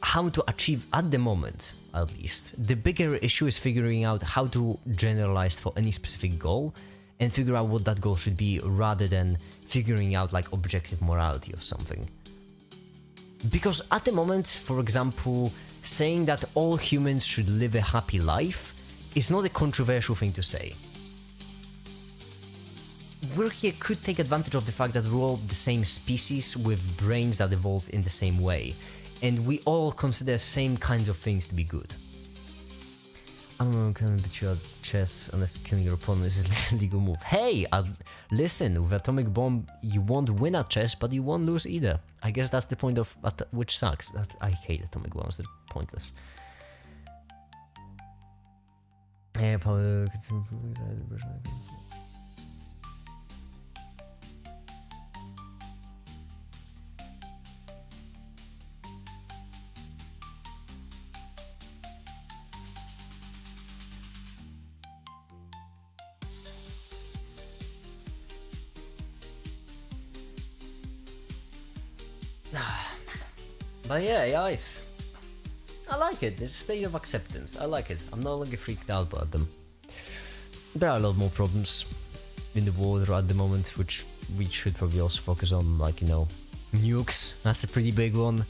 [SPEAKER 1] how to achieve, at the moment at least, the bigger issue is figuring out how to generalize for any specific goal and figure out what that goal should be, rather than figuring out like objective morality of something. Because at the moment, for example, saying that all humans should live a happy life is not a controversial thing to say. We here could take advantage of the fact that we're all the same species with brains that evolved in the same way, and we all consider same kinds of things to be good. I don't know, can beat you at chess unless killing your opponent is a legal move. Hey, listen, with atomic bomb, you won't win at chess, but you won't lose either. I guess that's the point of which sucks. I hate atomic bombs; they're pointless. But yeah, AIs. I like it. There's a state of acceptance. I like it. I'm no longer freaked out about them. There are a lot more problems in the world at the moment, which we should probably also focus on, like, you know, nukes. That's a pretty big one.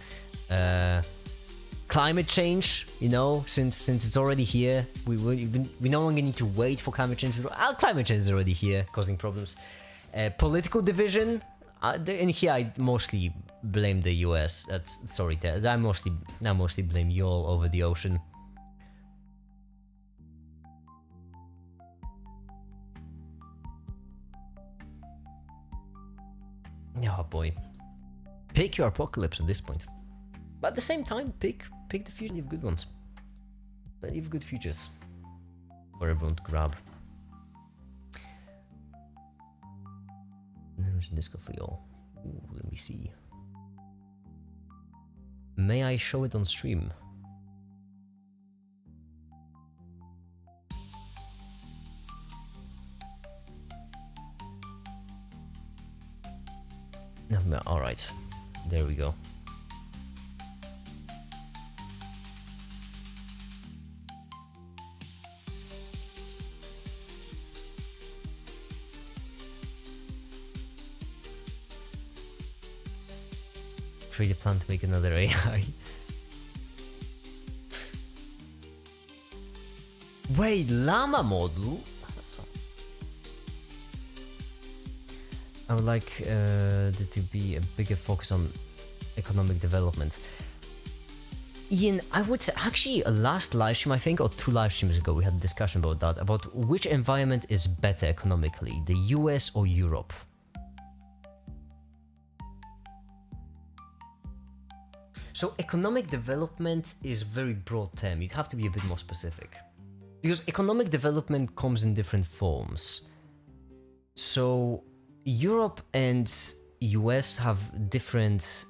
[SPEAKER 1] Climate change, you know, since it's already here, we no longer need to wait for climate change. Climate change is already here, causing problems. Political division, and here I mostly blame the US. I mostly blame you all over the ocean. Oh boy, pick your apocalypse at this point. But at the same time, pick the future. Leave good ones. Leave good futures for everyone to grab. There's a disco for y'all. Ooh, let me see. May I show it on stream? No, all right, there we go. Create a plan to make another AI. Wait, llama model? I would like there to be a bigger focus on economic development. Ian, I would say, actually, a last live stream, I think, or 2 live streams ago, we had a discussion about that, about which environment is better economically, the US or Europe. So economic development is a very broad term. You'd have to be a bit more specific. Because economic development comes in different forms. So Europe and US have different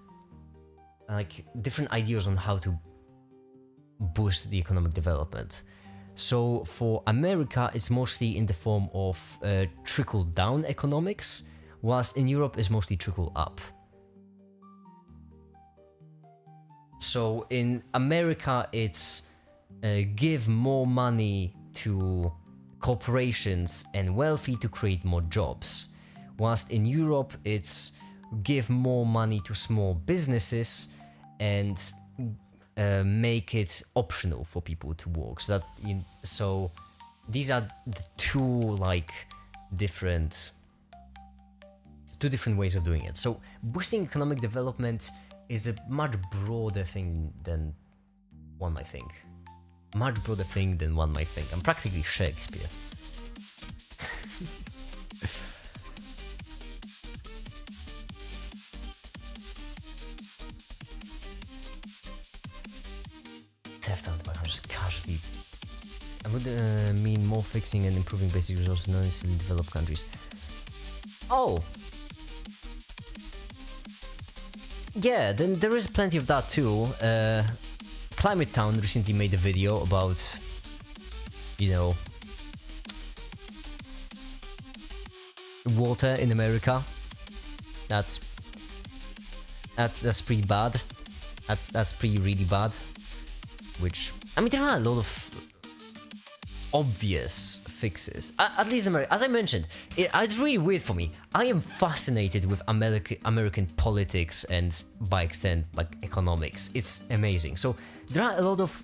[SPEAKER 1] ideas on how to boost the economic development. So for America, it's mostly in the form of trickle-down economics, whilst in Europe it's mostly trickle-up. So in America, it's give more money to corporations and wealthy to create more jobs. Whilst in Europe, it's give more money to small businesses and make it optional for people to work. So these are the two different ways of doing it. So boosting economic development is a much broader thing than one might think. Much broader thing than one might think. I'm practically Shakespeare. Theft out by just casually. I would mean more fixing and improving basic resources not necessarily in developed countries. Oh! Yeah, then there is plenty of that too. Climate Town recently made a video about, you know, water in America. That's pretty bad. That's pretty really bad. Which, I mean, there are a lot of obvious fixes. At least America, as I mentioned, it's really weird for me. I am fascinated with American politics and, by extent, like economics. It's amazing. So there are a lot of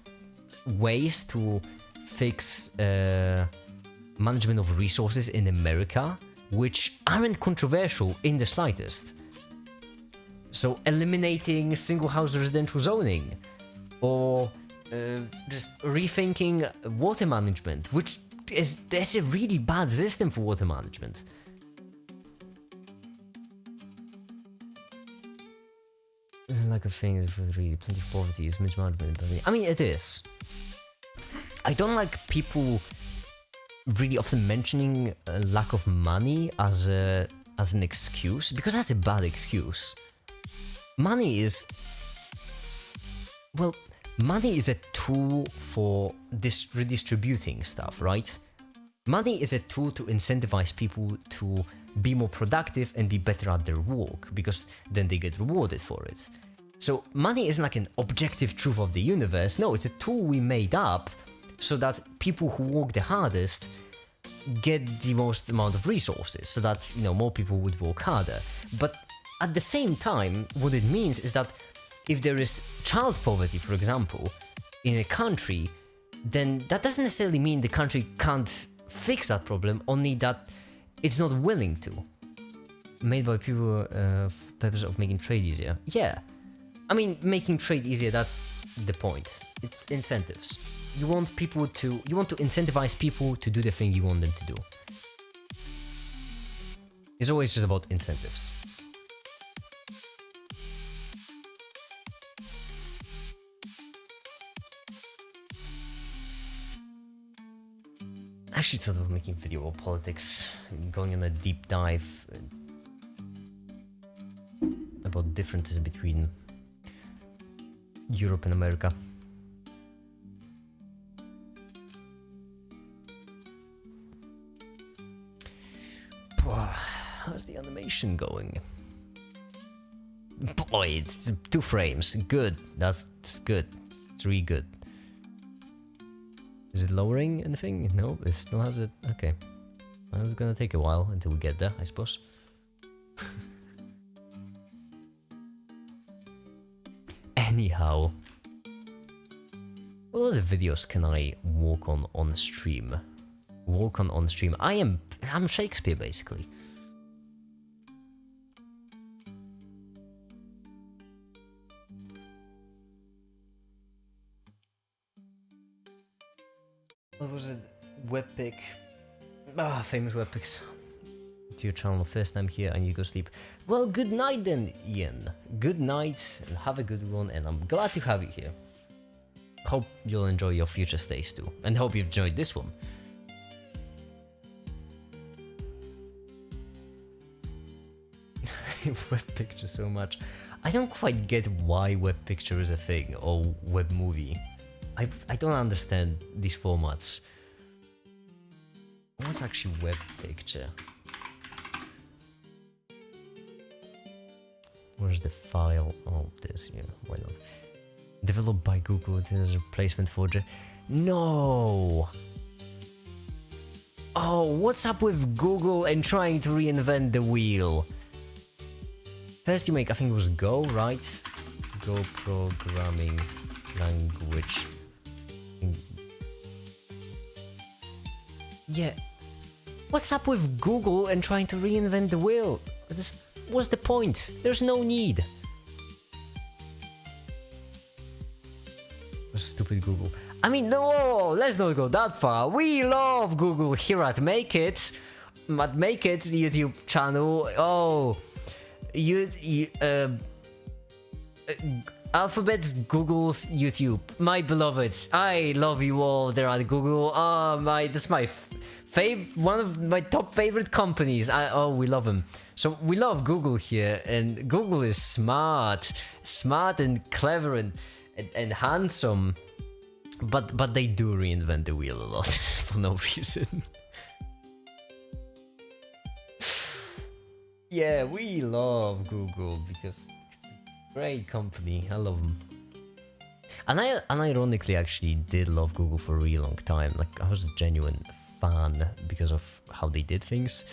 [SPEAKER 1] ways to fix management of resources in America, which aren't controversial in the slightest. So eliminating single house residential zoning, or just rethinking water management, which that's a really bad system for water management. Isn't like a thing with really plenty of poverty is mismanagement. I mean, it is. I don't like people really often mentioning a lack of money as an excuse, because that's a bad excuse. Money is, well, money is a tool for redistributing stuff, right? Money is a tool to incentivize people to be more productive and be better at their work, because then they get rewarded for it. So money isn't like an objective truth of the universe. No, it's a tool we made up so that people who work the hardest get the most amount of resources, so that, you know, more people would work harder. But at the same time, what it means is that if there is child poverty, for example, in a country, then that doesn't necessarily mean the country can't fix that problem, only that it's not willing to. Made by people for purpose of making trade easier. Yeah. I mean, making trade easier, that's the point. It's incentives. You want to incentivize people to do the thing you want them to do. It's always just about incentives. I actually thought of making a video about politics, going on a deep dive about differences between Europe and America. How's the animation going? Boy, it's 2 frames. Good. That's good. It's really good. Is it lowering anything? No, it still has it. Okay. Well, it's gonna take a while until we get there, I suppose. Anyhow, what other videos can I work on stream? Work on stream. I'm Shakespeare, basically. What was it? Webpick. Famous webpicks. To your channel, first time here, and you go sleep. Well, good night then, Ian. Good night, and have a good one, and I'm glad to have you here. Hope you'll enjoy your future stays too, and hope you've enjoyed this one. Web picture so much. I don't quite get why web picture is a thing, or web movie. I don't understand these formats. What's actually web picture? Where's the file? Oh, this, yeah, why not? Developed by Google, it is a replacement for No! Oh, what's up with Google and trying to reinvent the wheel? First you make, I think it was Go, right? Go programming language. Yeah. What's up with Google and trying to reinvent the wheel? What's the point? There's no need. Stupid Google. I mean, no, let's not go that far. We love Google here at Make It. At Make It YouTube channel. Oh, Alphabet's Google's YouTube. My beloved, I love you all there at Google. This is my one of my top favorite companies. We love them. So we love Google here, and Google is smart and clever and handsome, but they do reinvent the wheel a lot for no reason. Yeah, we love Google because it's a great company. I love them. And I ironically actually did love Google for a really long time. Like, I was a genuine fan because of how they did things.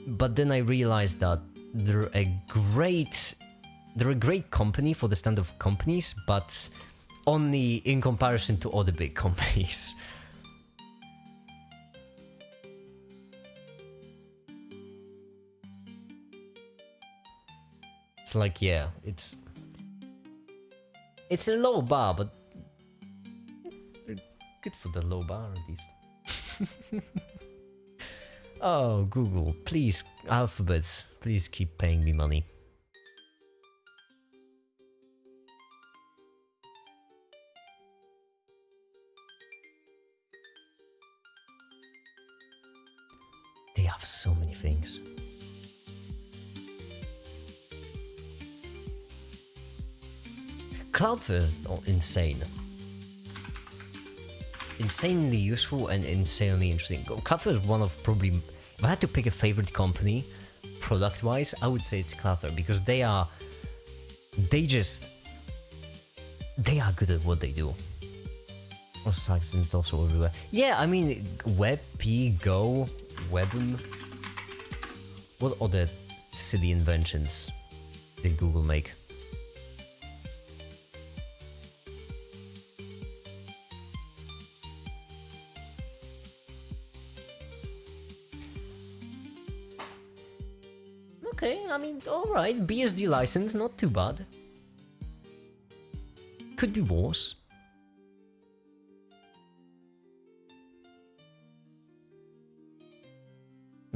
[SPEAKER 1] But then I realized that they're a great company for the stand of companies, but only in comparison to other big companies. It's like, yeah, it's a low bar, but good for the low bar at least. Oh, Google, please, Alphabet, please keep paying me money. They have so many things. Cloudflare is insane. Insanely useful and insanely interesting. Cloudflare is one of probably If I had to pick a favorite company, product-wise, I would say it's Cloudflare because they are good at what they do. Oh, sucks, and it's also everywhere. Yeah, I mean, WebP, Go, Webm. What other silly inventions did Google make? Okay, I mean, alright, BSD license, not too bad. Could be worse.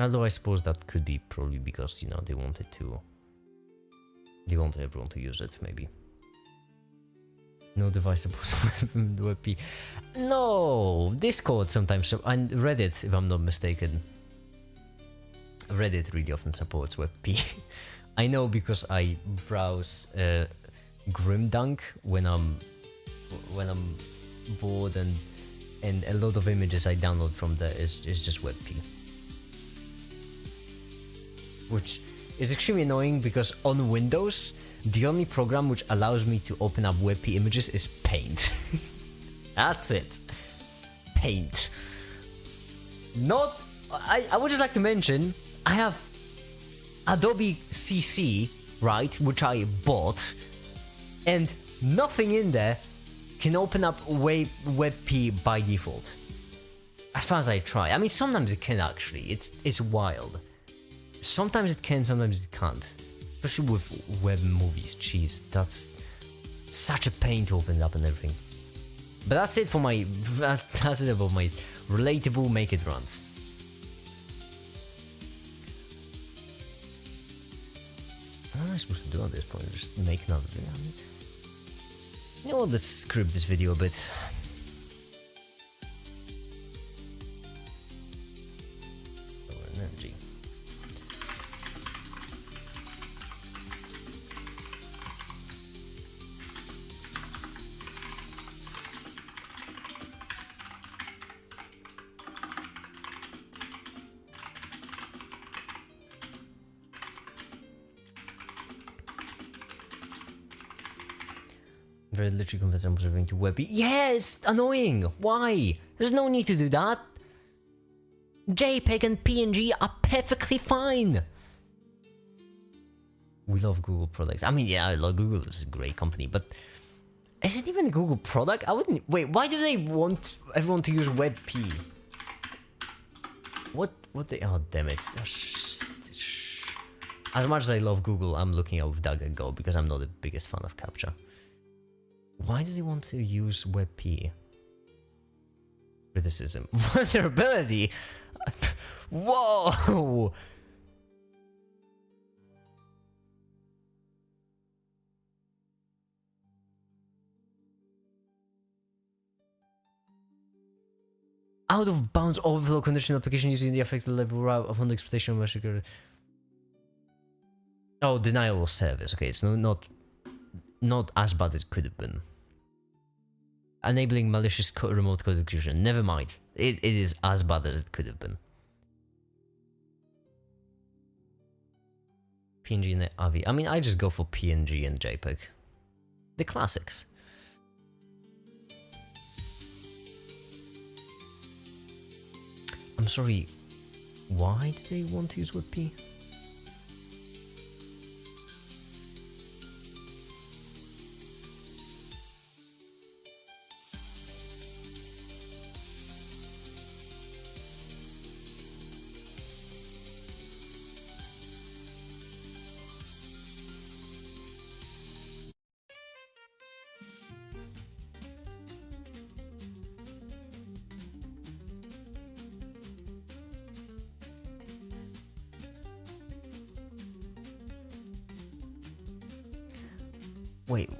[SPEAKER 1] Although I suppose that could be probably because, you know, they wanted everyone to use it, maybe. No device supports WebP. No! Discord sometimes, and Reddit, if I'm not mistaken. Reddit really often supports WebP. I know because I browse Grimdunk when I'm bored, and a lot of images I download from there is just WebP. Which is extremely annoying because on Windows, the only program which allows me to open up WebP images is Paint. That's it. Paint. I would just like to mention, I have Adobe CC, right, which I bought, and nothing in there can open up WebP by default. As far as I try. I mean, sometimes it can actually. It's wild. Sometimes it can, sometimes it can't. Especially with web movies. Jeez, that's such a pain to open it up and everything. But that's it for my... That's it about my relatable make it run. What am I supposed to do at this point? Just make another video? You know what, let's script this video a bit. Energy. Very literally convinced I'm moving to WebP. Yeah, it's annoying. Why? There's no need to do that. JPEG and PNG are perfectly fine. We love Google products. I mean, yeah, I love Google. It's a great company, but is it even a Google product? I wouldn't. Wait, why do they want everyone to use WebP? What they? Oh, damn it. As much as I love Google, I'm looking at DuckDuckGo because I'm not the biggest fan of Captcha. Why do they want to use WebP? Criticism. Vulnerability? Whoa! Out of bounds overflow condition application using the affected level route upon the exploitation of machine. Oh, denial of service. Okay, it's not as bad as it could have been. Enabling malicious remote code execution. Never mind. It is as bad as it could have been. PNG and AVI. I mean, I just go for PNG and JPEG. The classics. I'm sorry. Why do they want to use WebP? Wait.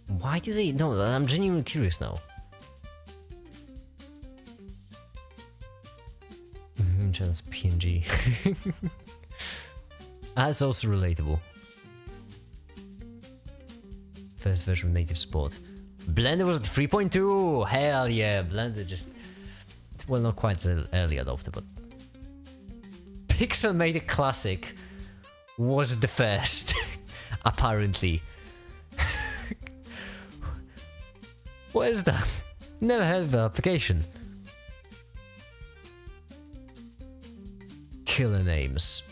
[SPEAKER 1] Why do they... No, I'm genuinely curious now. Just PNG. That's also relatable. First version of native support. Blender was at 3.2! Hell yeah, Blender just... well, not quite an early adopter, but Pixel made a classic was the first, apparently. What is that? Never heard of the application. Killer names.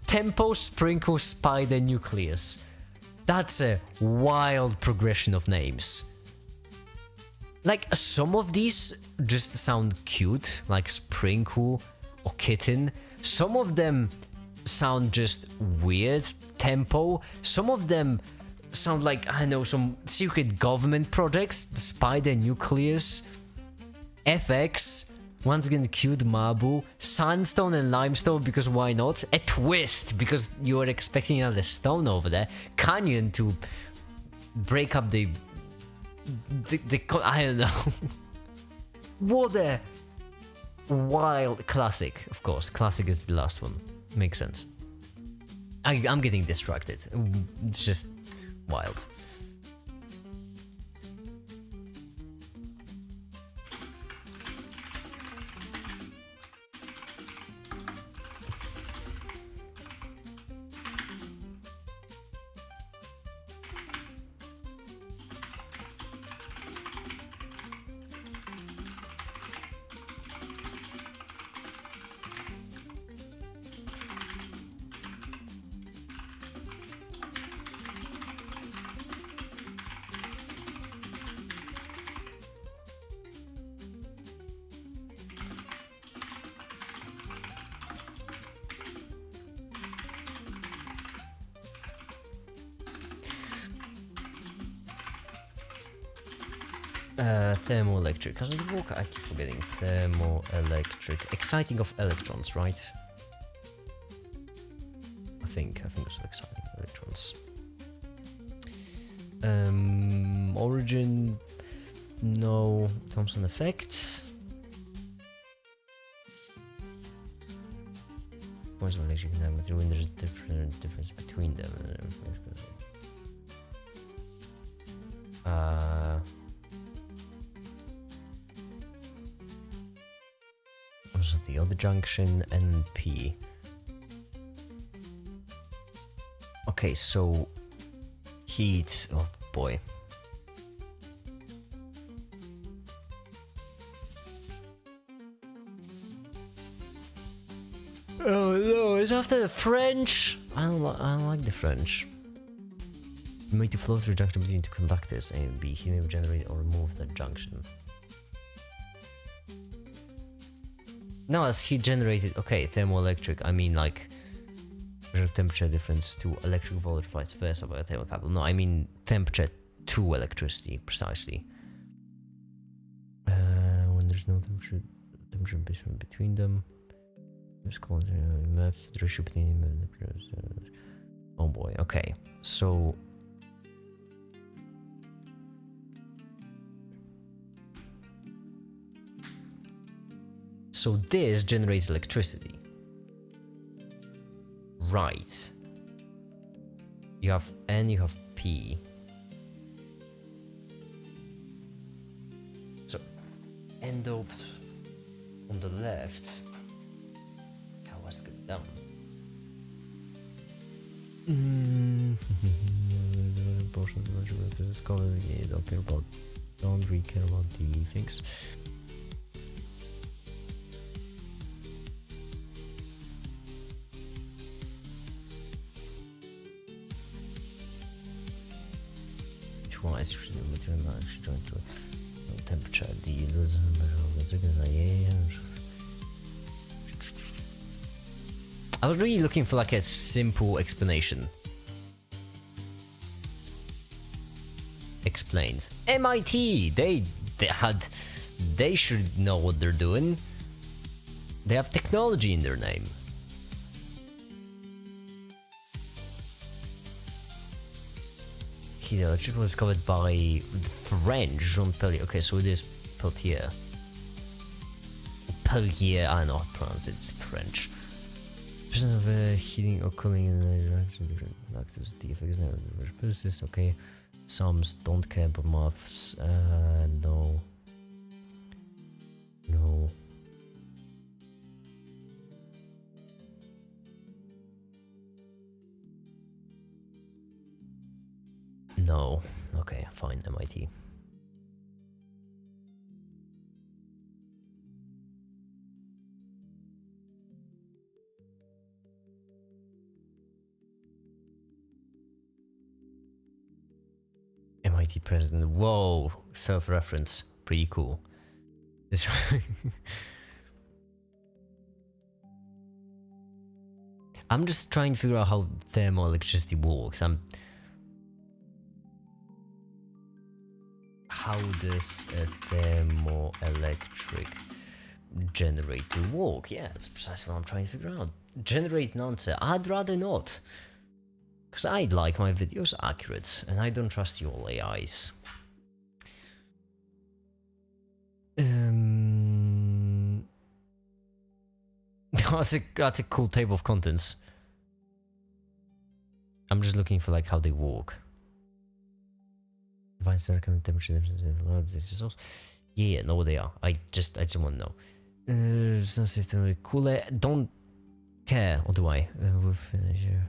[SPEAKER 1] Tempo, Sprinkle, Spider, Nucleus. That's a wild progression of names. Like, some of these just sound cute, like Sprinkle or Kitten. Some of them sound just weird, Tempo. Some of them sound like, I know, some secret government projects. Spider, Nucleus, FX, once again cute Mabu, Sandstone and Limestone, because why not? A Twist, because you were expecting another stone over there. Canyon to break up the I don't know. What a wild classic. Of course, classic is the last one. Makes sense. I'm getting distracted. It's just wild. Thermoelectric. How's the book? I keep forgetting. Thermoelectric. Exciting of electrons, right? I think it's exciting electrons. Origin. No. Thomson effect. Points of electric diameter when there's a difference between them. Was it the other junction? NP. Okay, so heat. Oh boy. Oh no, it's after the French. I don't like the French. Made to flow through junction between two conductors A and B. He may generate or remove that junction. No, as he generated. Okay, thermoelectric. I mean, like, measure of temperature difference to electric voltage, vice versa by a thermocouple. No, I mean temperature to electricity, precisely. When there's no temperature basement between them. It's called the ratio between. Oh boy. Okay, so. So this generates electricity. Right. You have N, you have P. So N doped on the left. How was it down? Portion of the electrical is covered. You don't really care about the things. Twice the material actually joined to temperature. The I was really looking for like a simple explanation. Explained. MIT. They should know what they're doing. They have technology in their name. The electric was covered by French Jean Pellier. Okay, so it is Peltier. Pellier, I don't know how to pronounce it, it's French. Presence of heating or cooling in the direction of different conductors. The effect is never process. Okay. Sums don't care about maths. No. No. No. Okay, fine, MIT. MIT president. Whoa, self-reference. Pretty cool. This I'm just trying to figure out how thermoelectricity works. How does a thermoelectric generator work? Yeah, that's precisely what I'm trying to figure out. Generate an answer. I'd rather not. Because I'd like my videos accurate, and I don't trust you all AIs. That's a cool table of contents. I'm just looking for like how they work. Temperature. Yeah, no, they are. I just want to know. Cooler. Don't care, or do I? We'll finish here.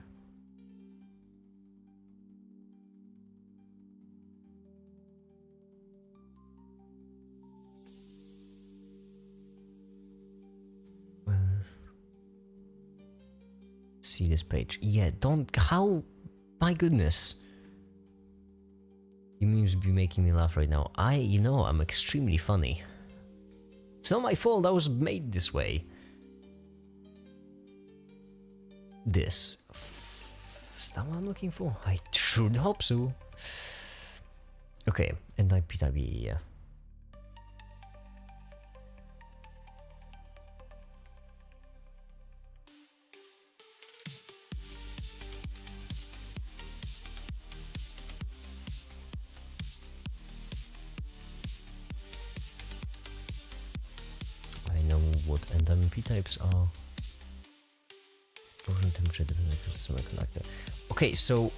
[SPEAKER 1] See this page. Yeah, don't. How? My goodness. You memes be making me laugh right now. You know, I'm extremely funny. It's not my fault. I was made this way. This. Is that what I'm looking for? I should hope so. Okay, and IPW, yeah. I know what NMP types are. Temperature semiconductor. Okay, so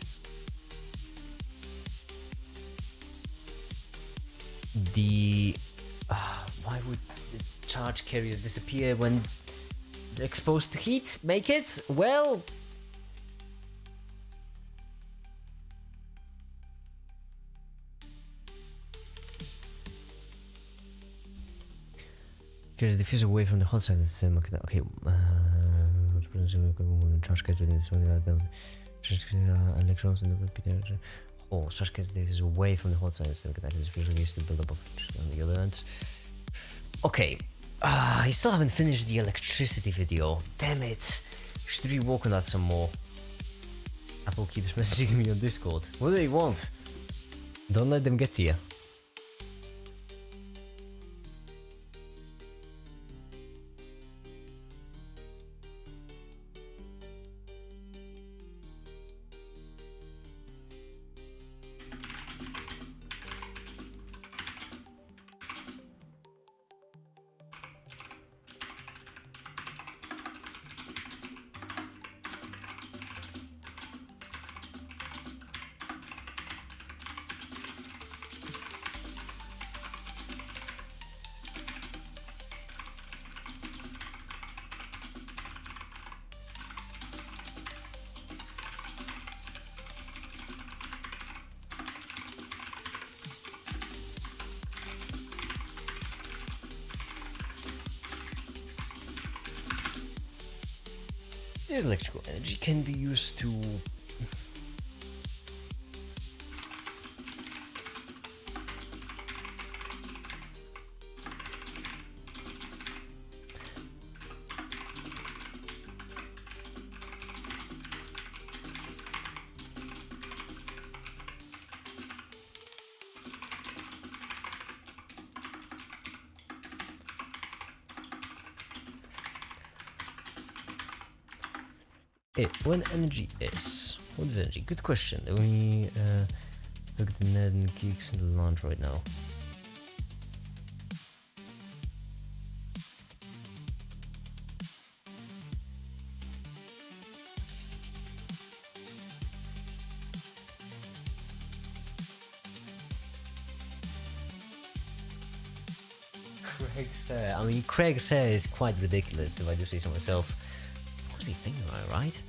[SPEAKER 1] why would the charge carriers disappear when exposed to heat? Make it? Well, carry the diffuser away from the hot side of the semiconductor. Okay, charge carrier in the semiconductor. Electrons in the temperature. Oh, charge carrier diffuser away from the hot side of the semiconductor. This diffuser used to build up on the other ends. Okay. I still haven't finished the electricity video. Damn it. Should rework on that some more. Apple keeps messaging me on Discord. What do they want? Don't let them get to you. This electrical energy can be used to when energy is. What is energy? Good question. Let me look at the net and geeks in the launch right now. Craig's hair. I mean, Craig's hair is quite ridiculous if I do say so myself. What's he thinking about, right?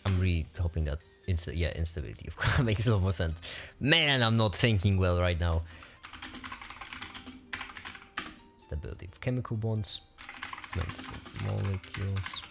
[SPEAKER 1] I'm really hoping that instability makes a lot more sense. Man, I'm not thinking well right now. Stability of chemical bonds, length of molecules.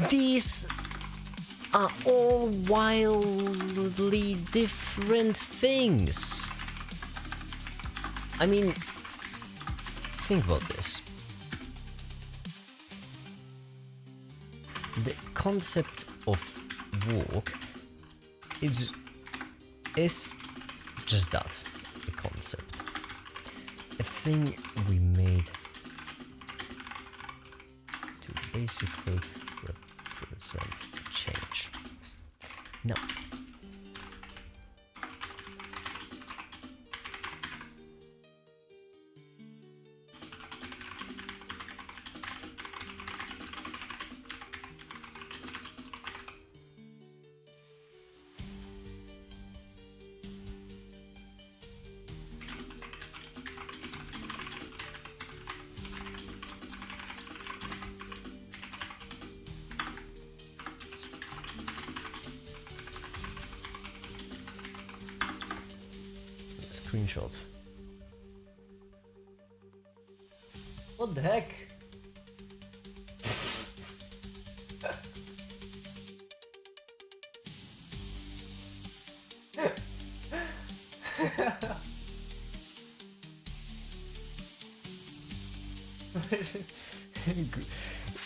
[SPEAKER 1] These are all wildly different things. I mean, think about this. The concept of walk is just that, a concept. A thing we made to basically represent change. Now, screenshot. What the heck?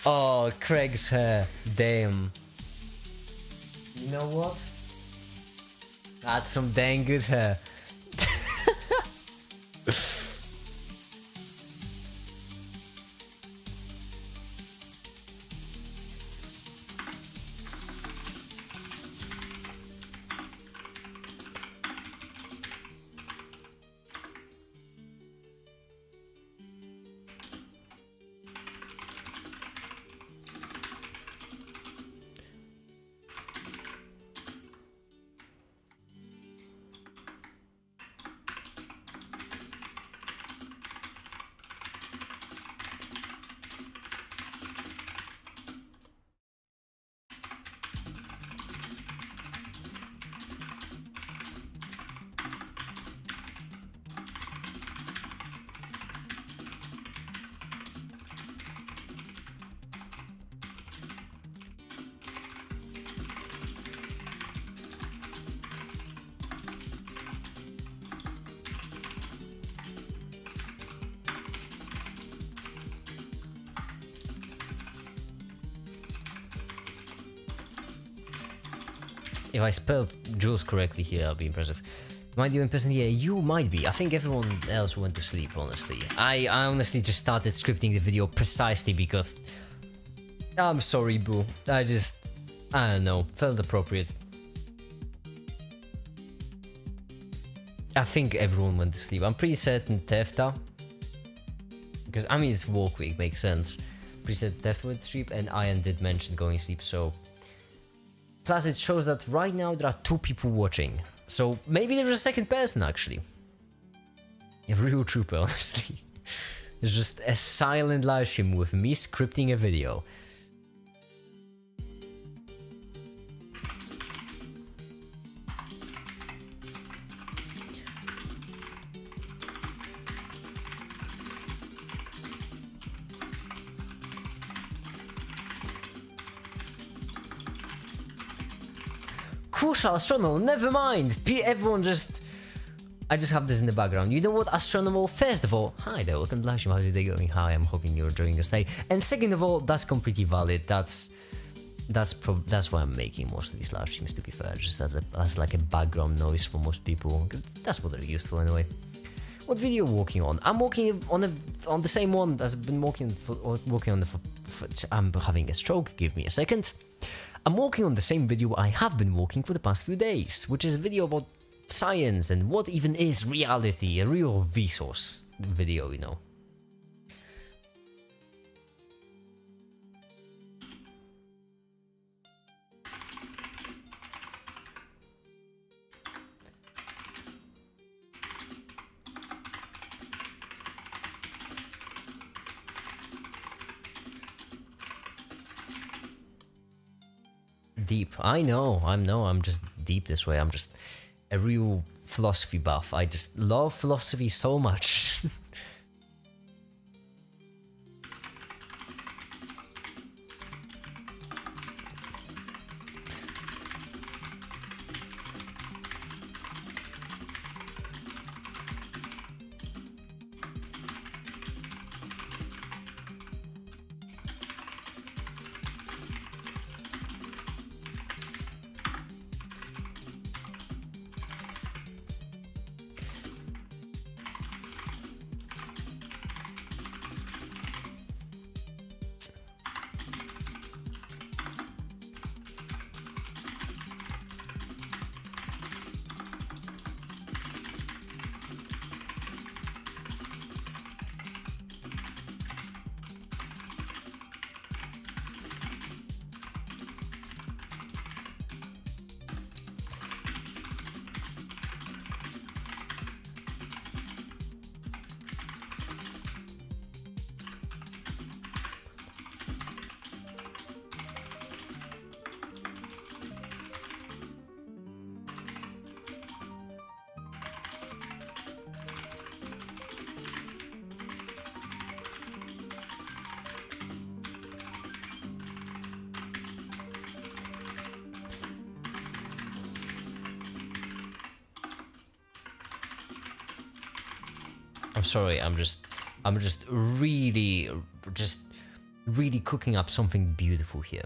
[SPEAKER 1] Oh, Craig's hair. Damn. You know what? That's some dang good hair. If I spelled Jules correctly here, I'll be impressive. Might you in person? Yeah, you might be. I think everyone else went to sleep, honestly. I honestly just started scripting the video precisely because... I'm sorry, boo. I don't know, felt appropriate. I think everyone went to sleep. I'm pretty certain Tefta, because I mean it's work week, makes sense. Pretty certain Tefta went to sleep, and Ian did mention going to sleep, so... Plus it shows that right now there are 2 people watching. So maybe there's a second person actually. A real trooper, honestly. It's just a silent live stream with me scripting a video. Kusha, astronomer, never mind. Everyone just... I just have this in the background. You know what, astronomer? First of all, hi there, welcome to live stream. How's your day going? Hi, I'm hoping you're enjoying your stay. And second of all, that's completely valid. That's that's why I'm making most of these live streams, to be fair, just as like a background noise for most people. That's what they're used to anyway. What video are you working on? I'm working on the same one that I've been working on the I'm having a stroke, give me a second. I'm working on the same video I have been working for the past few days, which is a video about science and what even is reality, a real Vsauce video, you know. Deep. I know, I'm just deep this way. I'm just a real philosophy buff. I just love philosophy so much. I'm sorry, I'm just really cooking up something beautiful here.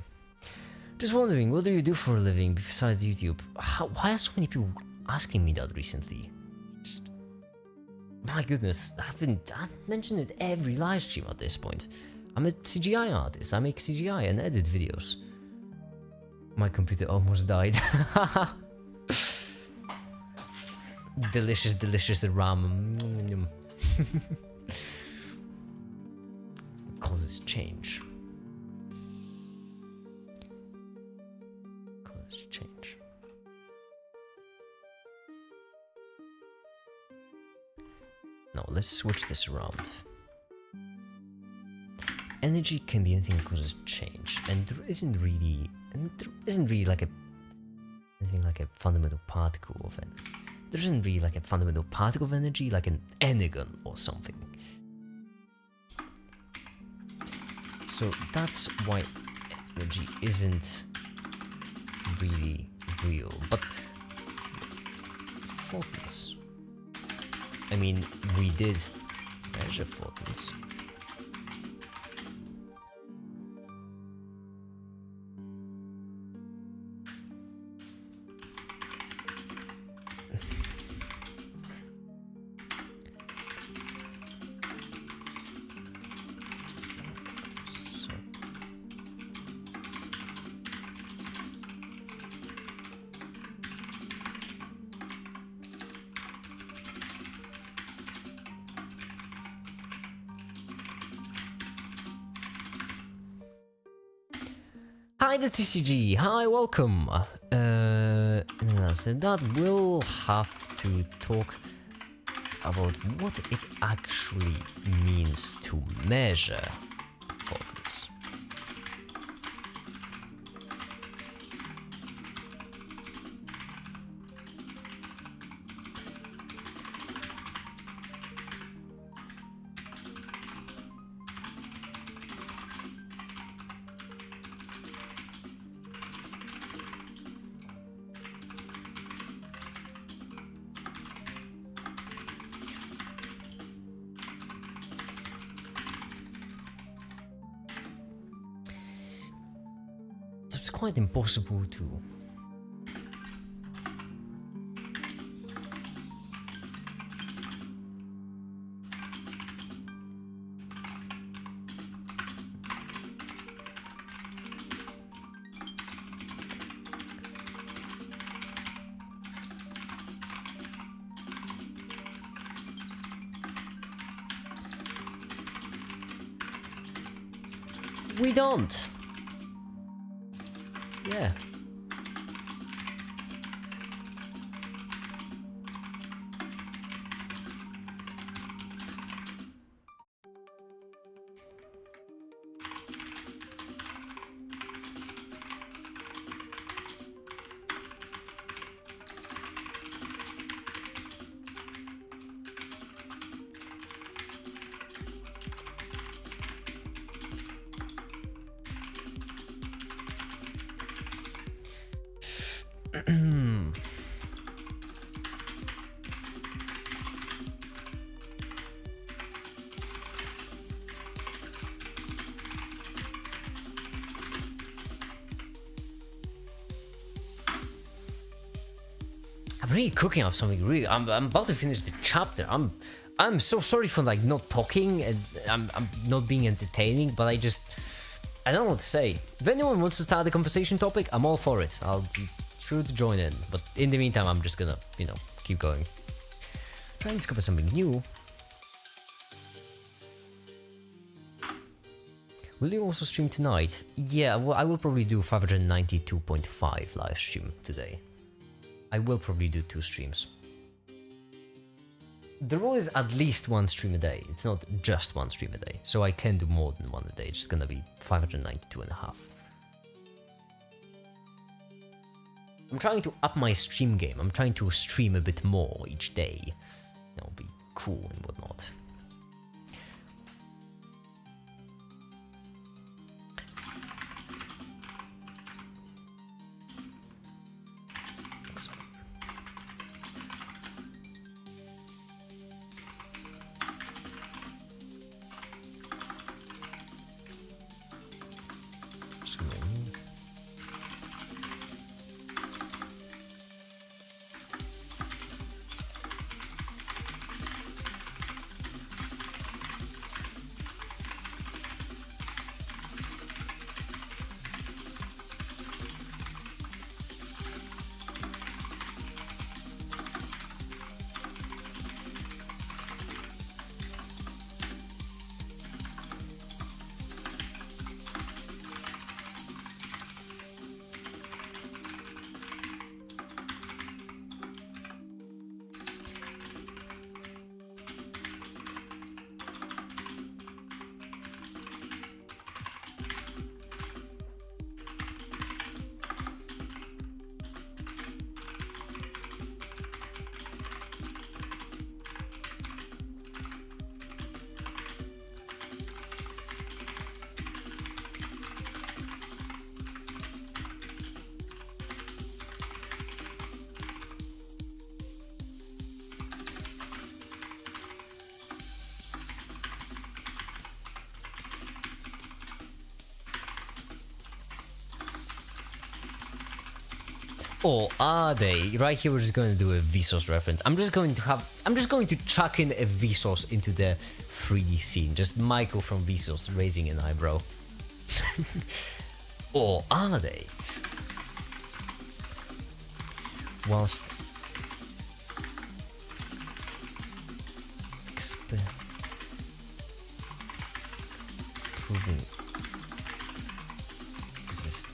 [SPEAKER 1] Just wondering, what do you do for a living besides YouTube? Why are so many people asking me that recently? Just, my goodness, I've mentioned it every live stream at this point. I'm a CGI artist, I make CGI and edit videos. My computer almost died. Delicious RAM. Colors change. Colors change. Now let's switch this around. Energy can be anything that causes change, and there isn't really like anything like a fundamental particle of it. There isn't really like a fundamental particle of energy, like an energon or something. So that's why energy isn't really real. But photons, I mean, we did measure photons. Hi, the TCG. Hi, welcome. That we'll have to talk about what it actually means to measure photons. It's quite impossible to... We don't. Yeah. I'm really cooking up something really. I'm about to finish the chapter. I'm so sorry for like not talking and I'm not being entertaining, but I don't know what to say. If anyone wants to start a conversation topic, I'm all for it. I'll be sure to join in. But in the meantime, I'm just gonna, keep going. Try and discover something new. Will you also stream tonight? Yeah, well, I will probably do 592.5 live stream today. I will probably do 2 streams. The rule is at least 1 stream a day. It's not just 1 stream a day. So I can do more than 1 a day. It's just gonna be 592.5. I'm trying to up my stream game. I'm trying to stream a bit more each day. That'll be cool and whatnot. Or are they? Right here we're just going to do a Vsauce reference. I'm just going to chuck in a Vsauce into the 3D scene. Just Michael from Vsauce raising an eyebrow. Or are they? Whilst proving exist.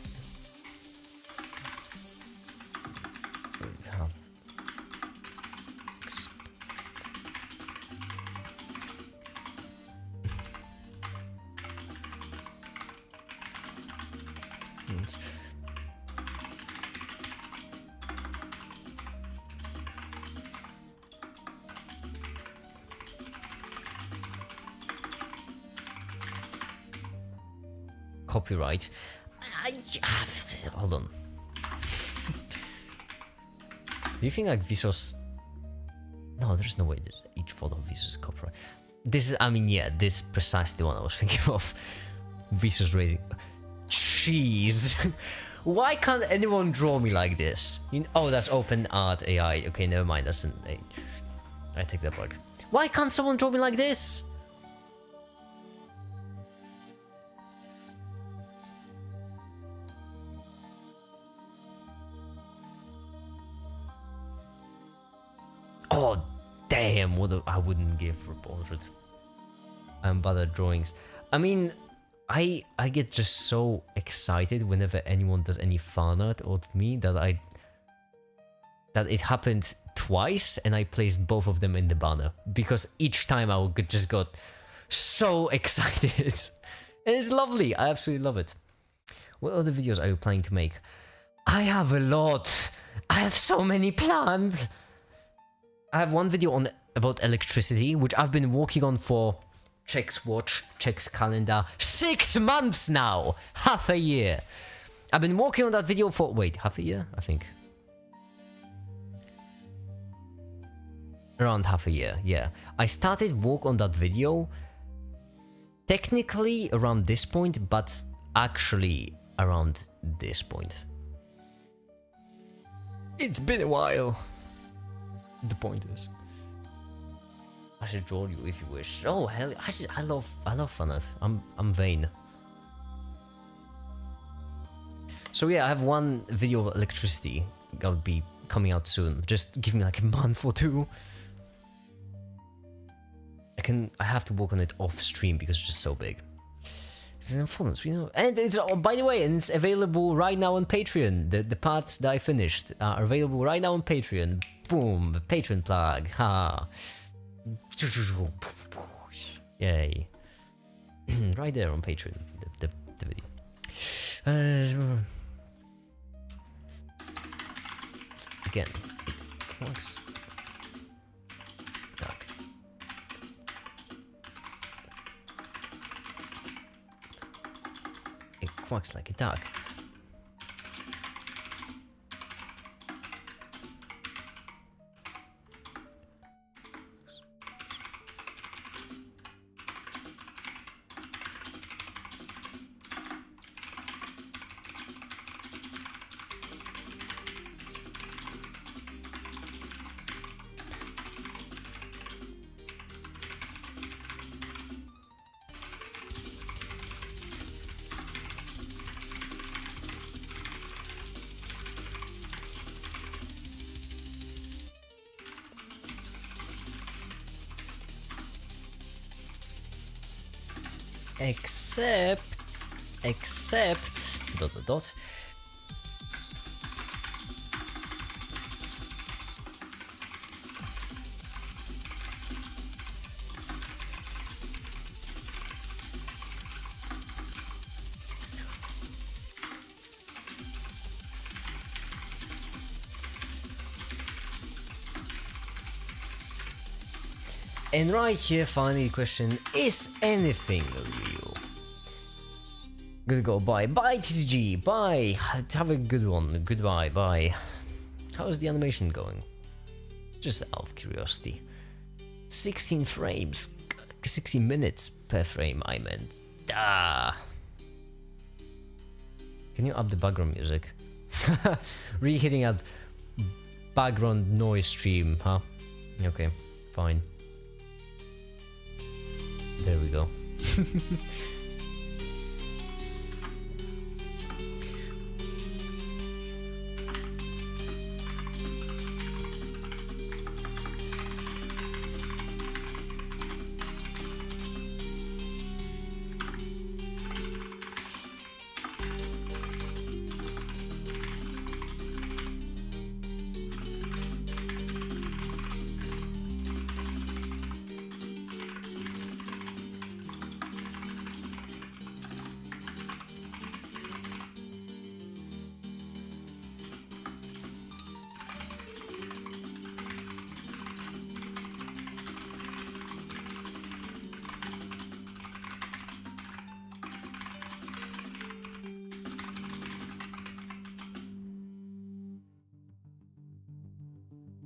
[SPEAKER 1] We have copyright. Hold on. Do you think like Vsauce? No, there's no way that each photo of Vsauce is copyright. This is, I mean, yeah, this is precisely what I was thinking of. Vsauce raising. Jeez. Why can't anyone draw me like this? Oh, that's open art AI. Okay, never mind. That's an A. I take that back. Why can't someone draw me like this? Oh, damn. I wouldn't give for portrait. Unbothered drawings. I mean, I get just so excited whenever anyone does any fan art of me that it happened twice and I placed both of them in the banner because each time I would just got so excited. And it's lovely. I absolutely love it. What other videos are you planning to make? I have a lot. I have so many planned. I have one video about electricity, which I've been working on for Check's watch, Check's calendar, 6 months now! Half a year! I've been working on that video for, wait, half a year? I think. Around half a year, yeah. I started work on that video technically around this point, but actually around this point. It's been a while. The point is, I should draw you if you wish. Oh hell, I love fan art. I'm vain. So yeah, I have one video of electricity gonna be coming out soon. Just give me like a month or two. I have to work on it off stream because it's just so big. This is influence, you know. And it's, oh, by the way, it's available right now on Patreon. The parts that I finished are available right now on Patreon. Boom, Patreon plug. Ha. Yay. Right there on Patreon, the video. Again, it quacks. Duck. It quacks like a duck. Except dot. And right here, finally, the question, is anything real? Good go, bye. Bye, TCG, bye. Have a good one. Goodbye, bye. How's the animation going? Just out of curiosity. 16 frames. 60 minutes per frame, I meant. Ah. Can you up the background music? Re-hitting at background noise stream, huh? Okay, fine. There we go.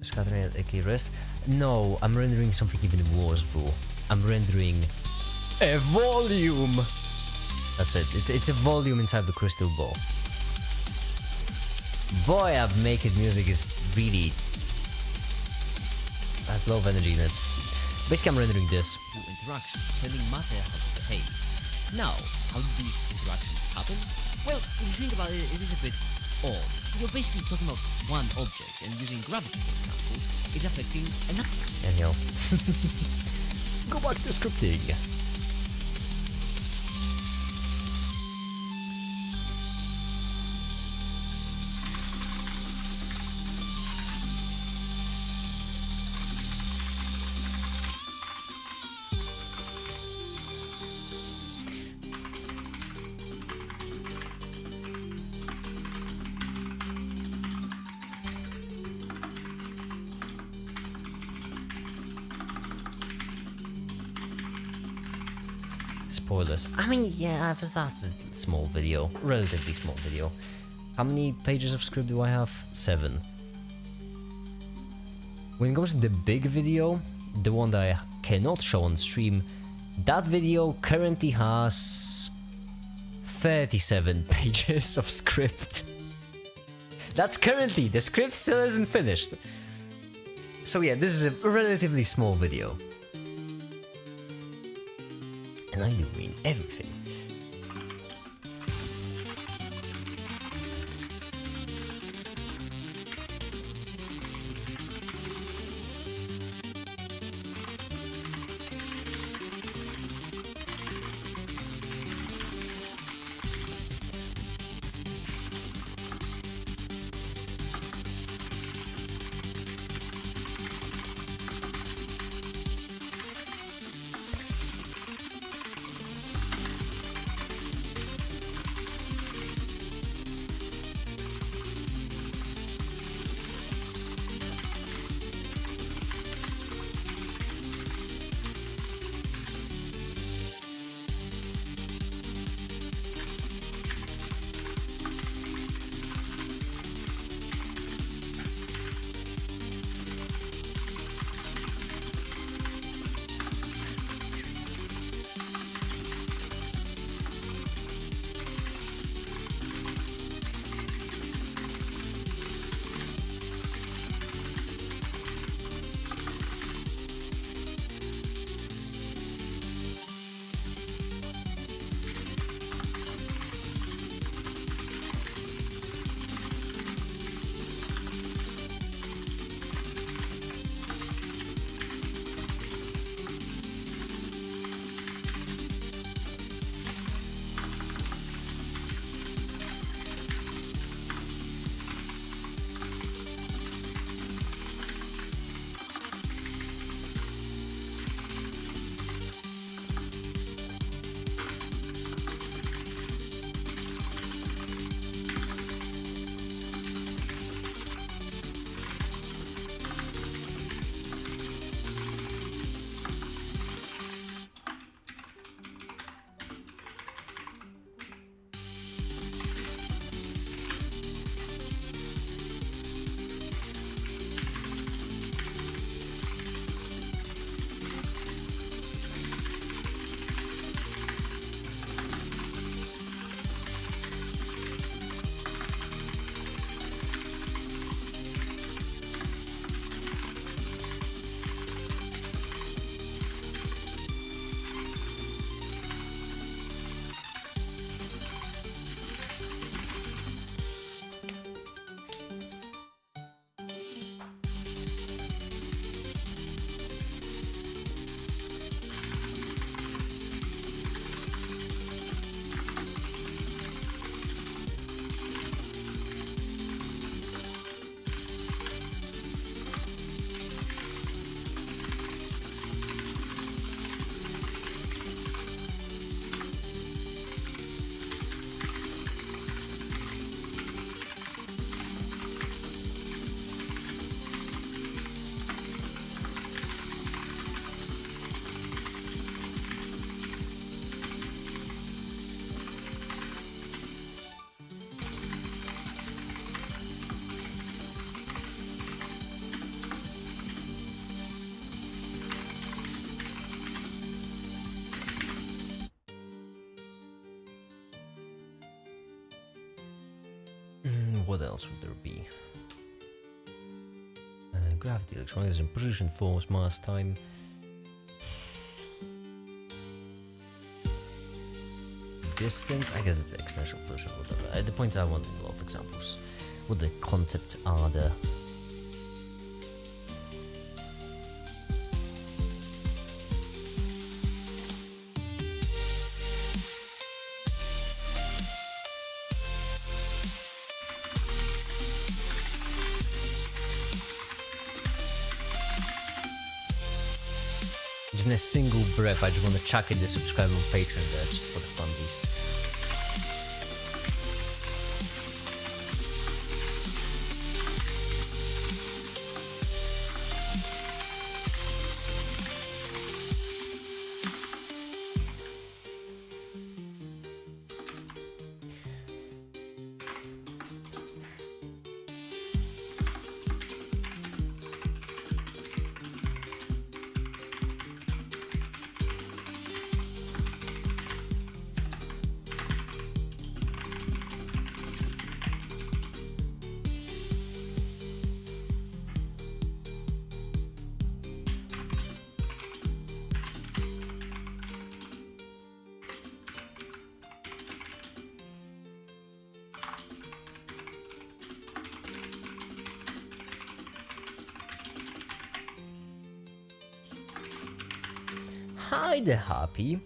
[SPEAKER 1] Scattering at AKRS? No, I'm rendering something even worse, bro. I'm rendering a volume! That's it. It's a volume inside the crystal ball. Boy, making music is really... I have low energy in it. Basically, I'm rendering this.
[SPEAKER 2] Interactions telling matter how to behave. Now, how do these interactions happen? Well, if you think about it, it is a bit odd. You're basically talking about one object, and using gravity, for example, is affecting another.
[SPEAKER 1] Anyhow. Go back to scripting. Spoilers. I mean, yeah, but that's a small video. Relatively small video. How many pages of script do I have? 7. When it comes to the big video, the one that I cannot show on stream, that video currently has 37 pages of script. That's currently, the script still isn't finished. So yeah, this is a relatively small video. And I do mean everything. What else would there be? Gravity, electronics, and position, force, mass, time. Distance, I guess it's exponential position, whatever. The points I want a lot of examples. What the concepts are there. Just in a single breath, I just want to chuck in the subscribe on Patreon there just for the funsies. Hi there, Happy.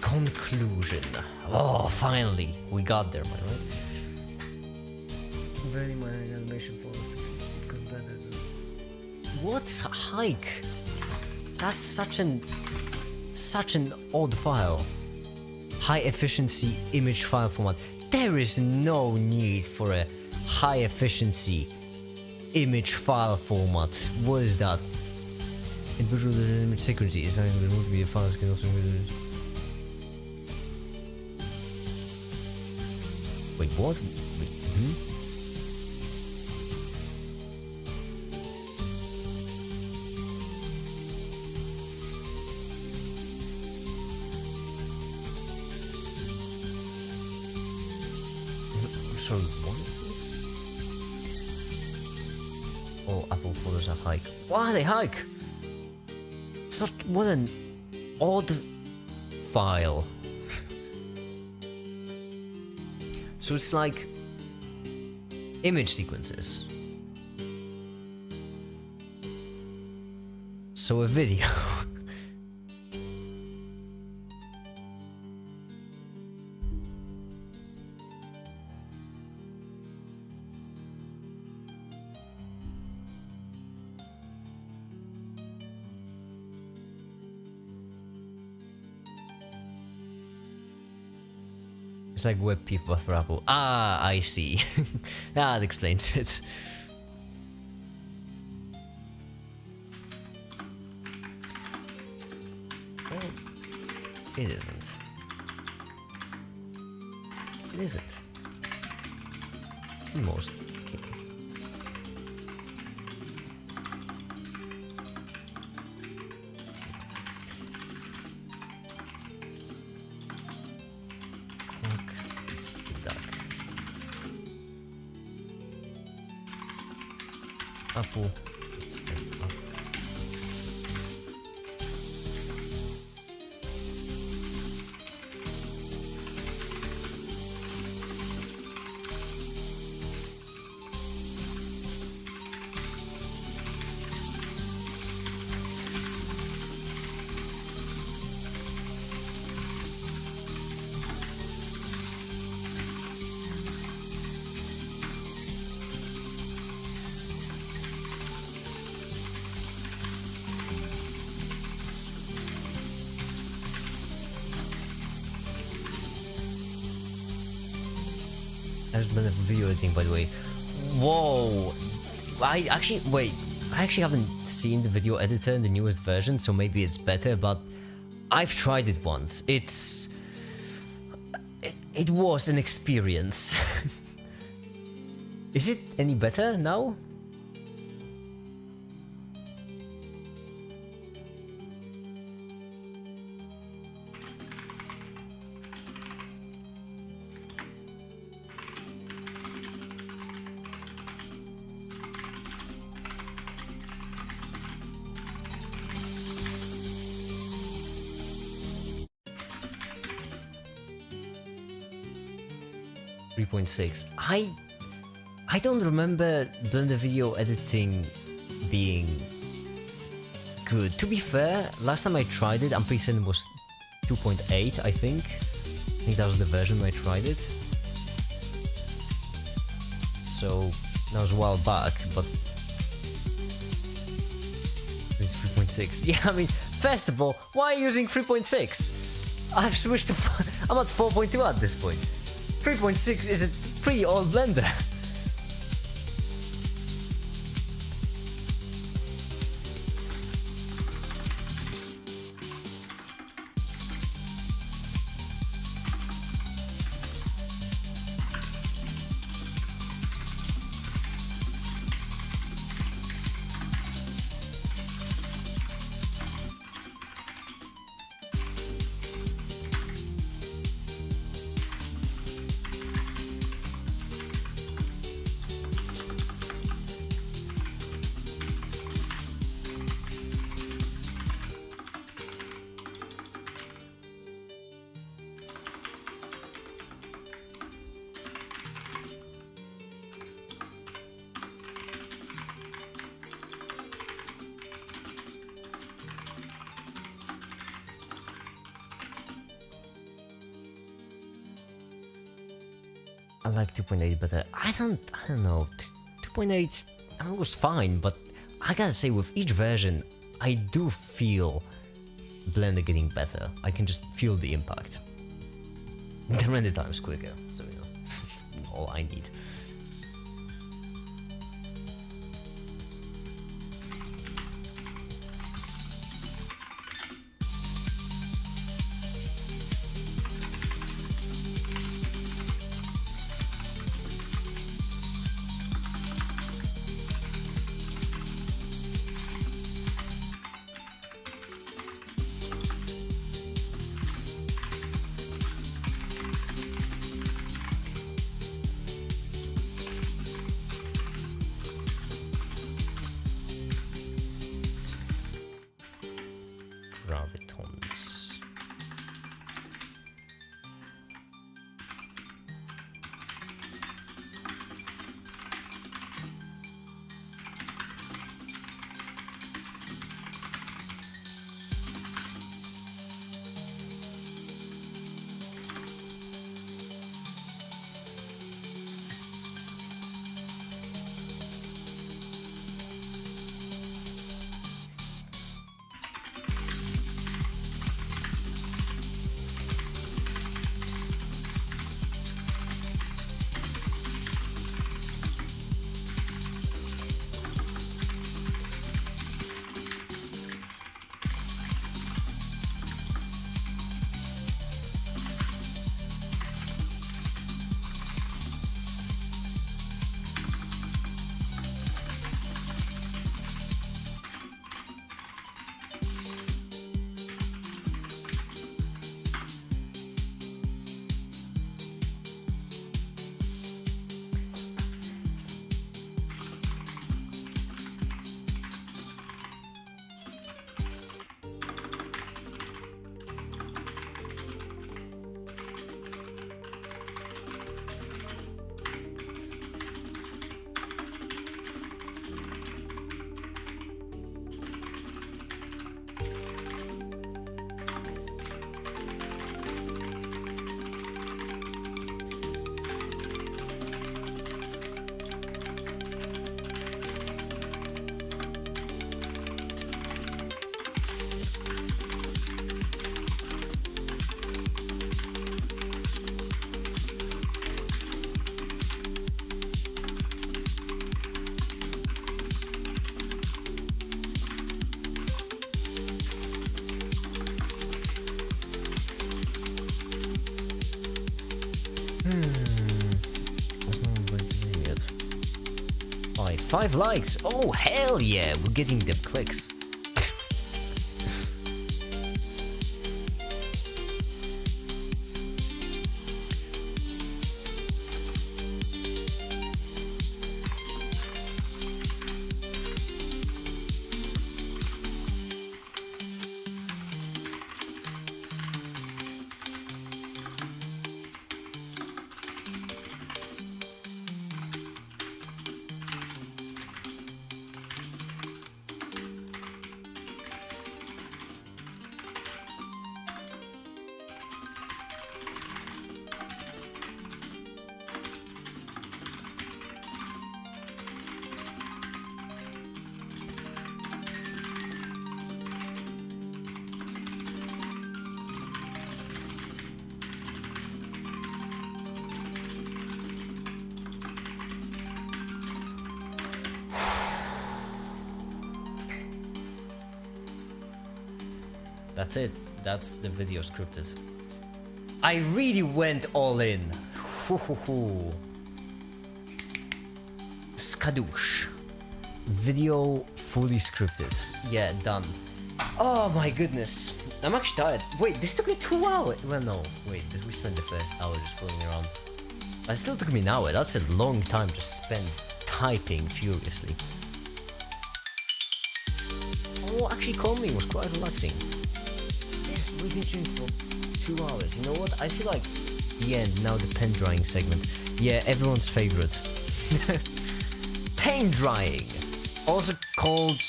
[SPEAKER 1] Conclusion. Oh, finally, we got there, man. Right? Very minor animation for competitors. What's hike? That's such an odd file. High efficiency image file format. There is no need for a high efficiency image file format. What is that? Individual image security is designed to remove media files can also be. Wait, what? Wait, Sorry, what is this? Oh, Apple follows a hike. Why they hike? Such what an odd file. So it's like image sequences. So a video. It's like WebP but for Apple. Ah, I see. That explains it. Well, it isn't. It isn't. Most. Okay. Cork, it's a duck. Apple, it's an apple. There's been a video editing, by the way. Whoa! I actually haven't seen the video editor in the newest version, so maybe it's better, but I've tried it once. It was an experience. Is it any better now? I don't remember Blender video editing being good. To be fair, last time I tried it, I'm pretty certain it was 2.8, I think. I think that was the version I tried it. So that was a while back, but it's 3.6. Yeah, I mean, first of all, why are you using 3.6? I've switched to I'm at 4.2 at this point. 3.6 is a pretty old Blender. I like 2.8 better. I don't know. 2.8 was fine, but I gotta say, with each version, I do feel Blender getting better. I can just feel the impact. The render time's quicker, so you know, all I need. What's not going to do yet? Five likes. Oh hell yeah, we're getting them clicks. That's it. That's the video scripted. I really went all in. Skadoosh. Video fully scripted. Yeah, done. Oh my goodness. I'm actually tired. Wait, this took me 2 hours. Well, no. Wait, we spent the first hour just fooling around. But it still took me an hour. That's a long time just spent typing furiously. Oh, actually, combing was quite relaxing. We've been shooting for 2 hours. You know what? I feel like the end, now the pen drying segment. Yeah, everyone's favorite. Pen drying. Also called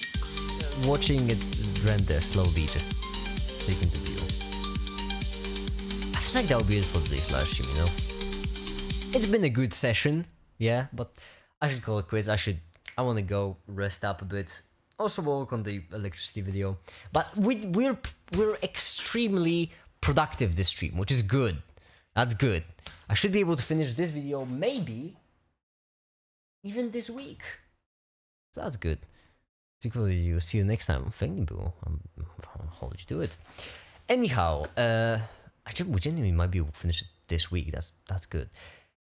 [SPEAKER 1] watching it render slowly, just taking the view. I feel like that would be it for today's live stream, you know? It's been a good session, yeah, but I should call it quits. I want to go rest up a bit. Also work on the electricity video, but we're extremely productive this stream, which is good. That's good. I should be able to finish this video maybe even this week. So that's good. See you next time. Thank you. I'll hold you to it. Anyhow, we genuinely might be able to finish it this week. That's good.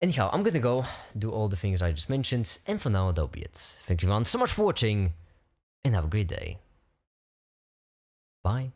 [SPEAKER 1] Anyhow, I'm gonna go do all the things I just mentioned, and for now that'll be it. Thank you everyone so much for watching. And have a great day. Bye.